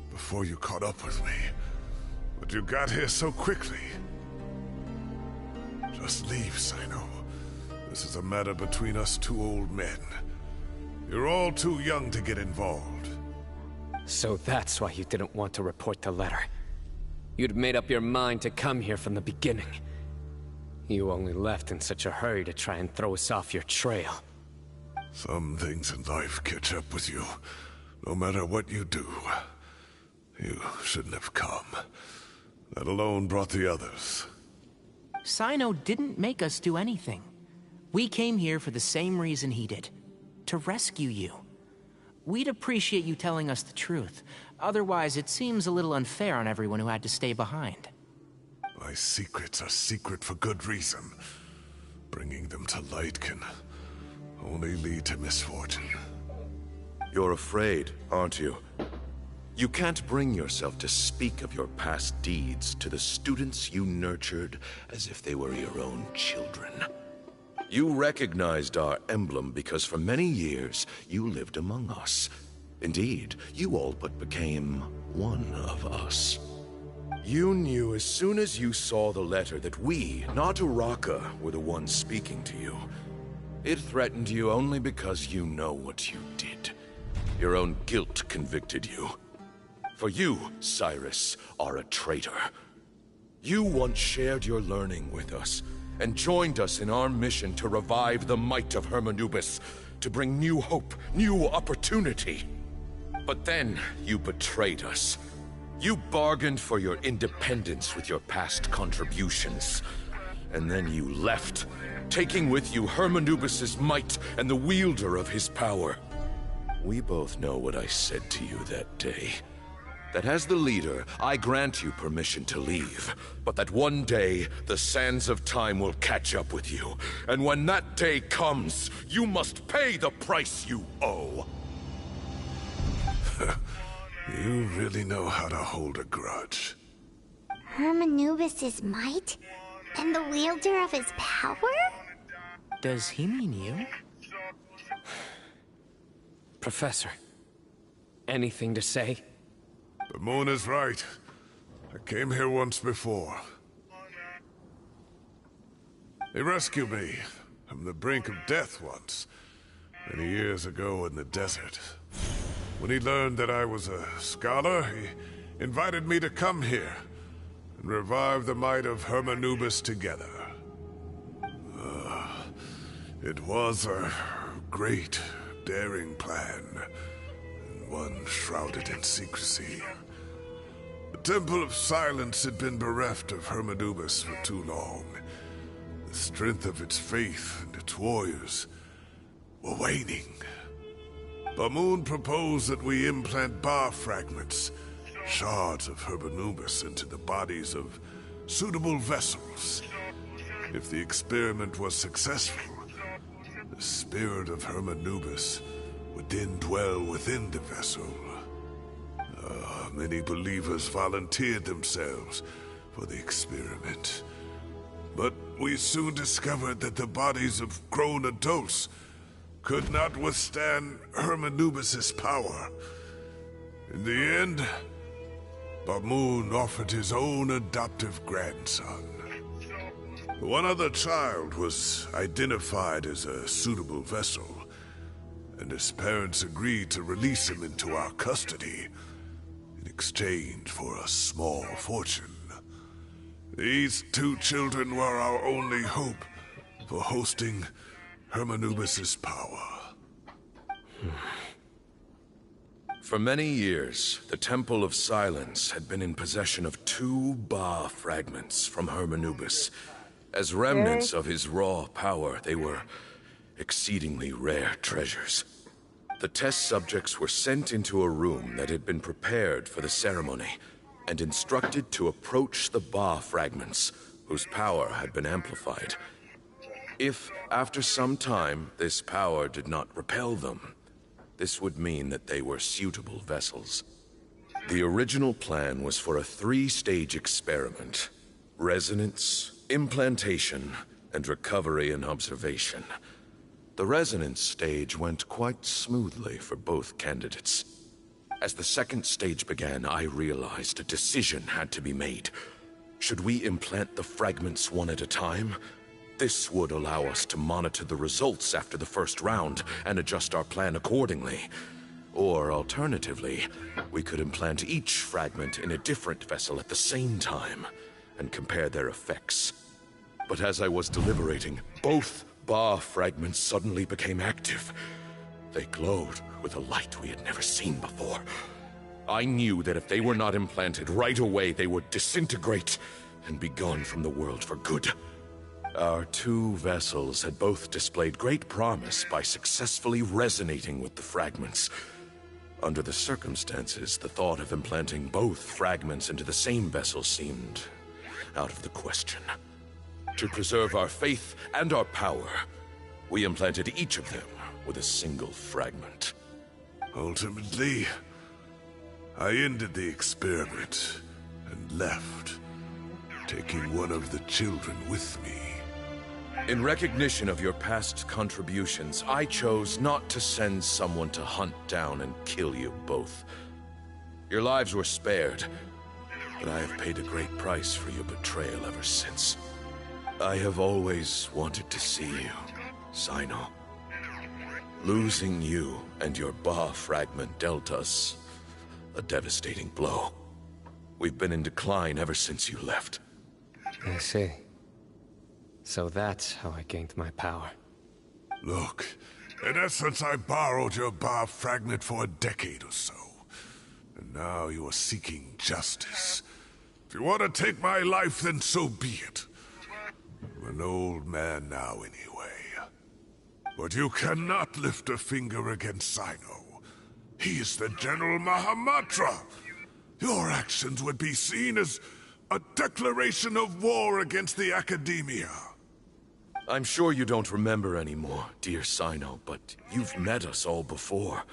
before you caught up with me. But you got here so quickly. Just leave, Sino. This is a matter between us two old men. You're all too young to get involved. So that's why you didn't want to report the letter. You'd made up your mind to come here from the beginning. You only left in such a hurry to try and throw us off your trail. Some things in life catch up with you. No matter what you do. You shouldn't have come. That alone brought the others. Sino didn't make us do anything. We came here for the same reason he did. To rescue you. We'd appreciate you telling us the truth. Otherwise, it seems a little unfair on everyone who had to stay behind. My secrets are secret for good reason. Bringing them to light can only lead to misfortune. You're afraid, aren't you? You can't bring yourself to speak of your past deeds to the students you nurtured as if they were your own children. You recognized our emblem because for many years you lived among us. Indeed, you all but became one of us. You knew as soon as you saw the letter that we, not Uraka, were the ones speaking to you. It threatened you only because you know what you did. Your own guilt convicted you. For you, Cyrus, are a traitor. You once shared your learning with us, and joined us in our mission to revive the might of Hermanubis, to bring new hope, new opportunity. But then you betrayed us. You bargained for your independence with your past contributions. And then you left, taking with you Hermanubis' might and the wielder of his power. We both know what I said to you that day. That as the leader, I grant you permission to leave, but that one day, the sands of time will catch up with you. And when that day comes, you must pay the price you owe. You really know how to hold a grudge. Hermanubis' might? And the wielder of his power? Does he mean you? Professor, anything to say? The moon is right. I came here once before. He rescued me. from the brink of death once, many years ago in the desert. When he learned that I was a scholar, he invited me to come here and revive the might of Hermanubis together. It was a great, daring plan, and one shrouded in secrecy. The Temple of Silence had been bereft of Hermanubis for too long. The strength of its faith and its warriors were waning. Bamoon proposed that we implant bar fragments, shards of Hermanubis, into the bodies of suitable vessels. If the experiment was successful, the spirit of Hermanubis would then dwell within the vessel. Many believers volunteered themselves for the experiment. But we soon discovered that the bodies of grown adults could not withstand Hermanubis' power. In the end, Bamoon offered his own adoptive grandson. One other child was identified as a suitable vessel, and his parents agreed to release him into our custody in exchange for a small fortune. These two children were our only hope for hosting Hermanubis' power. For many years, the Temple of Silence had been in possession of 2 Ba fragments from Hermanubis. As remnants of his raw power, they were exceedingly rare treasures. The test subjects were sent into a room that had been prepared for the ceremony and instructed to approach the Ba fragments, whose power had been amplified. If, after some time, this power did not repel them, this would mean that they were suitable vessels. The original plan was for a 3-stage experiment: resonance, implantation, and recovery and observation. The resonance stage went quite smoothly for both candidates. As the second stage began, I realized a decision had to be made. Should we implant the fragments one at a time? This would allow us to monitor the results after the first round and adjust our plan accordingly. Or alternatively, we could implant each fragment in a different vessel at the same time and compare their effects. But as I was deliberating, both Ba fragments suddenly became active. They glowed with a light we had never seen before. I knew that if they were not implanted right away, they would disintegrate and be gone from the world for good. Our 2 vessels had both displayed great promise by successfully resonating with the fragments. Under the circumstances, the thought of implanting both fragments into the same vessel seemed out of the question. To preserve our faith and our power, we implanted each of them with a single fragment. Ultimately, I ended the experiment and left, taking one of the children with me. In recognition of your past contributions, I chose not to send someone to hunt down and kill you both. Your lives were spared, but I have paid a great price for your betrayal ever since. I have always wanted to see you, Sino. Losing you and your Ba fragment dealt us a devastating blow. We've been in decline ever since you left. I see. So that's how I gained my power. Look, in essence, I borrowed your Ba fragment for a decade or so. And now you are seeking justice. If you want to take my life, then so be it. I'm an old man now, anyway. But you cannot lift a finger against Sino. He is the General Mahamatra. Your actions would be seen as a declaration of war against the Academia. I'm sure you don't remember anymore, dear Sino, but you've met us all before.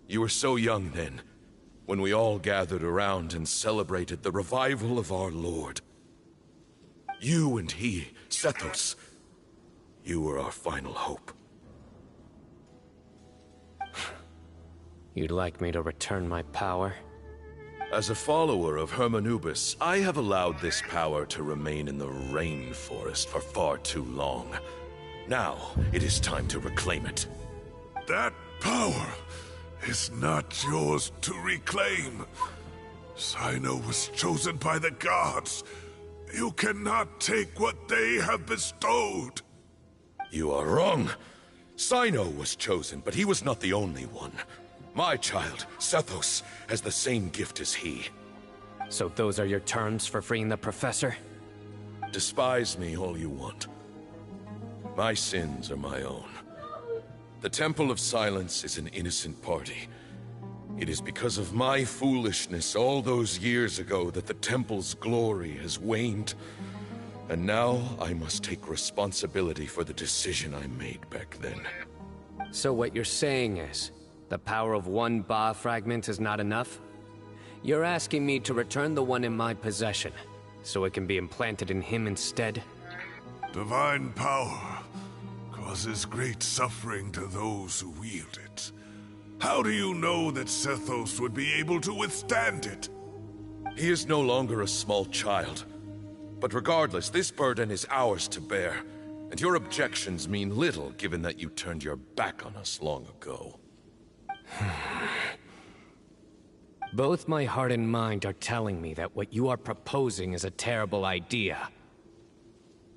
You were so young then, when we all gathered around and celebrated the revival of our Lord. You and he, Sethos, you were our final hope. You'd like me to return my power? As a follower of Hermanubis, I have allowed this power to remain in the rainforest for far too long. Now, it is time to reclaim it. That power is not yours to reclaim. Sino was chosen by the gods. You cannot take what they have bestowed. You are wrong. Sino was chosen, but he was not the only one. My child, Sethos, has the same gift as he. So those are your terms for freeing the professor? Despise me all you want. My sins are my own. The Temple of Silence is an innocent party. It is because of my foolishness all those years ago that the Temple's glory has waned. And now I must take responsibility for the decision I made back then. So what you're saying is, the power of one Ba fragment is not enough? You're asking me to return the one in my possession, so it can be implanted in him instead? Divine power causes great suffering to those who wield it. How do you know that Sethos would be able to withstand it? He is no longer a small child. But regardless, this burden is ours to bear, and your objections mean little given that you turned your back on us long ago. Both my heart and mind are telling me that what you are proposing is a terrible idea.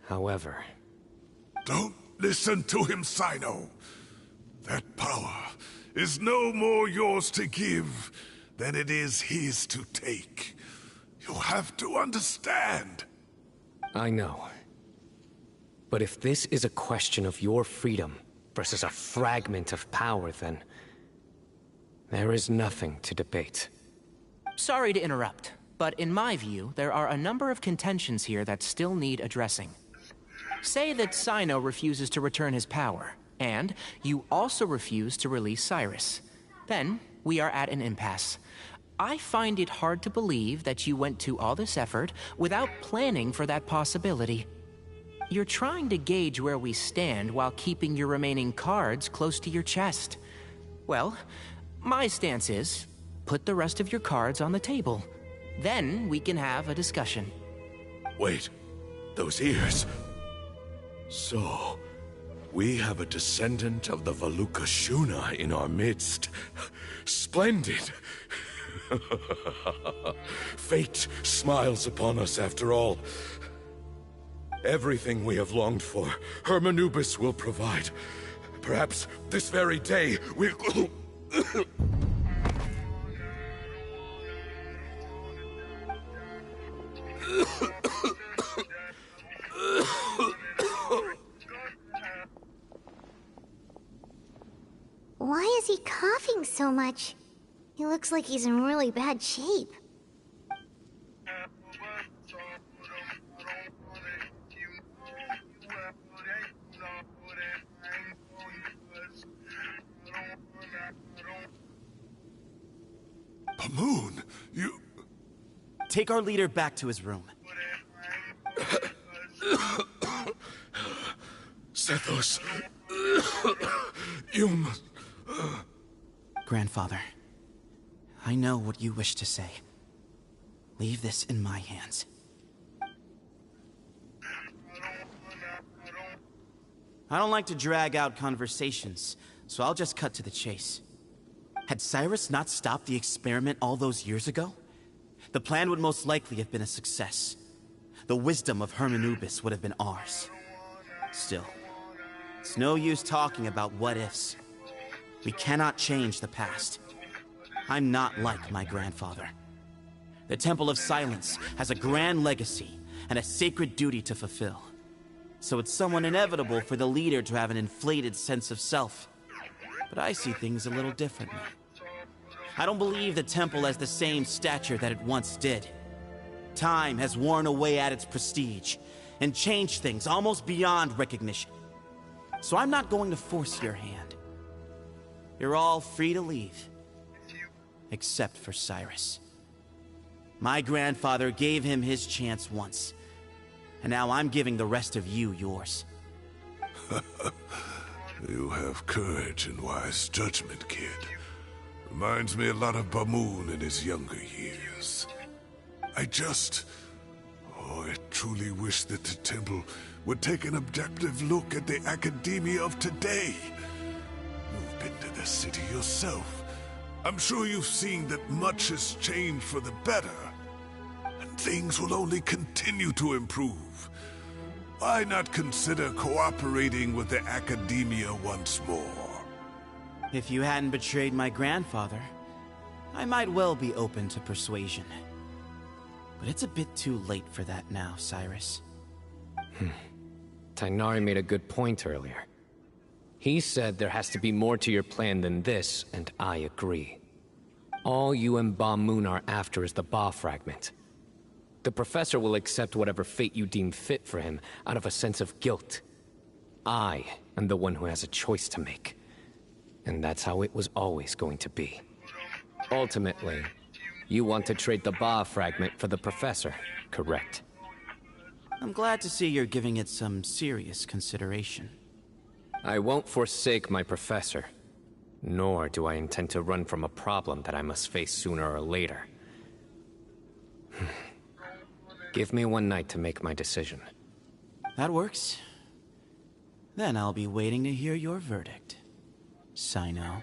However... Don't listen to him, Sino. That power is no more yours to give than it is his to take. You have to understand. I know. But if this is a question of your freedom versus a fragment of power, then... there is nothing to debate. Sorry to interrupt, but in my view, there are a number of contentions here that still need addressing. Say that Sino refuses to return his power, and you also refuse to release Cyrus. Then, we are at an impasse. I find it hard to believe that you went to all this effort without planning for that possibility. You're trying to gauge where we stand while keeping your remaining cards close to your chest. Well, my stance is, put the rest of your cards on the table. Then we can have a discussion. Wait, those ears... So, we have a descendant of the Valukashuna in our midst. Splendid! Fate smiles upon us after all. Everything we have longed for, Hermanubis will provide. Perhaps this very day we'll... Why is he coughing so much? He looks like he's in really bad shape. Pamoon, you... Take our leader back to his room. Sethos... you must... Grandfather, I know what you wish to say. Leave this in my hands. I don't like to drag out conversations, so I'll just cut to the chase. Had Cyrus not stopped the experiment all those years ago, the plan would most likely have been a success. The wisdom of Hermanubis would have been ours. Still, it's no use talking about what-ifs. We cannot change the past. I'm not like my grandfather. The Temple of Silence has a grand legacy and a sacred duty to fulfill. So it's somewhat inevitable for the leader to have an inflated sense of self. But I see things a little differently. I don't believe the temple has the same stature that it once did. Time has worn away at its prestige and changed things almost beyond recognition. So I'm not going to force your hand. You're all free to leave. Except for Cyrus. My grandfather gave him his chance once. And now I'm giving the rest of you yours. You have courage and wise judgment, kid. Reminds me a lot of Pamoon in his younger years. I truly wish that the temple would take an objective look at the academia of today. You've been to the city yourself. I'm sure you've seen that much has changed for the better, and things will only continue to improve. Why not consider cooperating with the academia once more? If you hadn't betrayed my grandfather, I might well be open to persuasion. But it's a bit too late for that now, Cyrus. Tighnari made a good point earlier. He said there has to be more to your plan than this, and I agree. All you and Ba Moon are after is the Ba fragment. The professor will accept whatever fate you deem fit for him out of a sense of guilt. I am the one who has a choice to make. And that's how it was always going to be. Ultimately, you want to trade the Ba fragment for the professor, correct? I'm glad to see you're giving it some serious consideration. I won't forsake my professor. Nor do I intend to run from a problem that I must face sooner or later. Give me one night to make my decision. That works. Then I'll be waiting to hear your verdict, Cyno.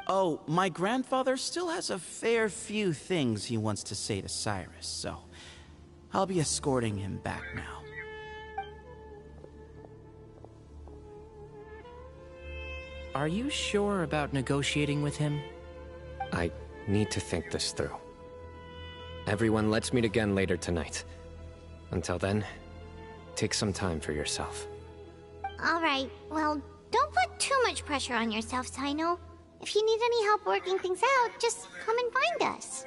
Oh, my grandfather still has a fair few things he wants to say to Cyrus, so I'll be escorting him back now. Are you sure about negotiating with him? I need to think this through. Everyone, let's meet again later tonight. Until then, take some time for yourself. Alright, well, don't put too much pressure on yourself, Cyno. If you need any help working things out, just come and find us.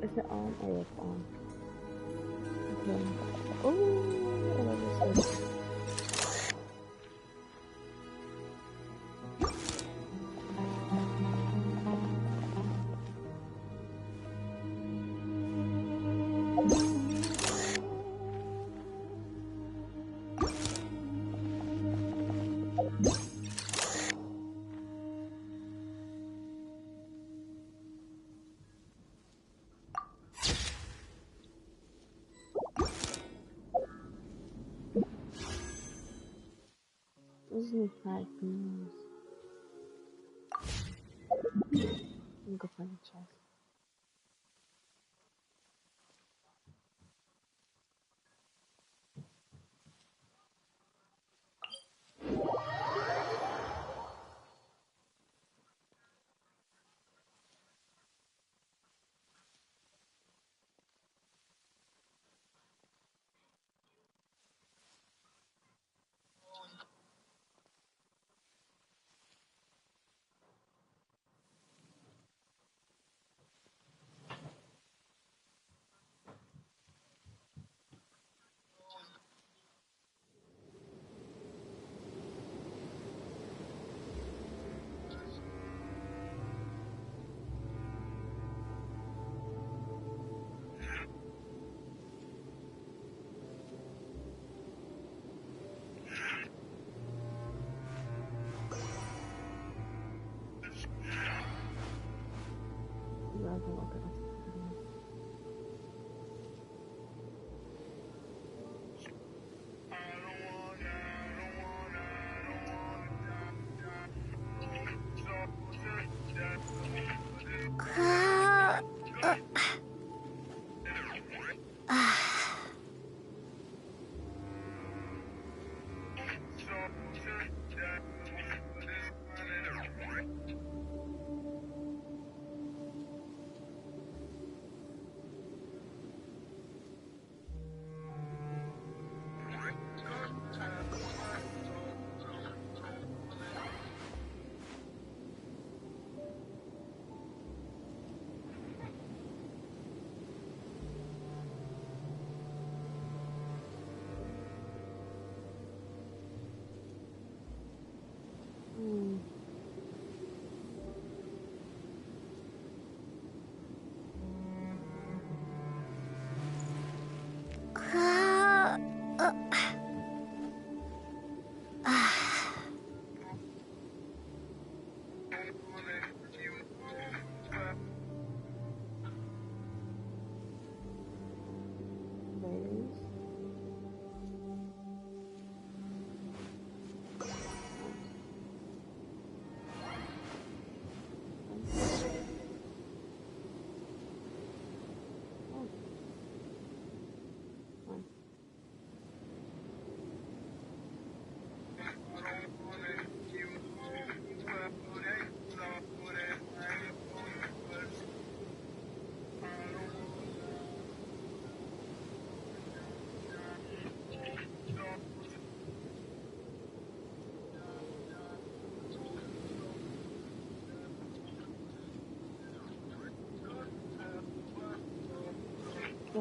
Is it on? Oh, it's on. Okay. Oh, I love this one. This is 5 minutes. Let me go find the chest.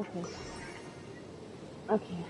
Okay. Okay.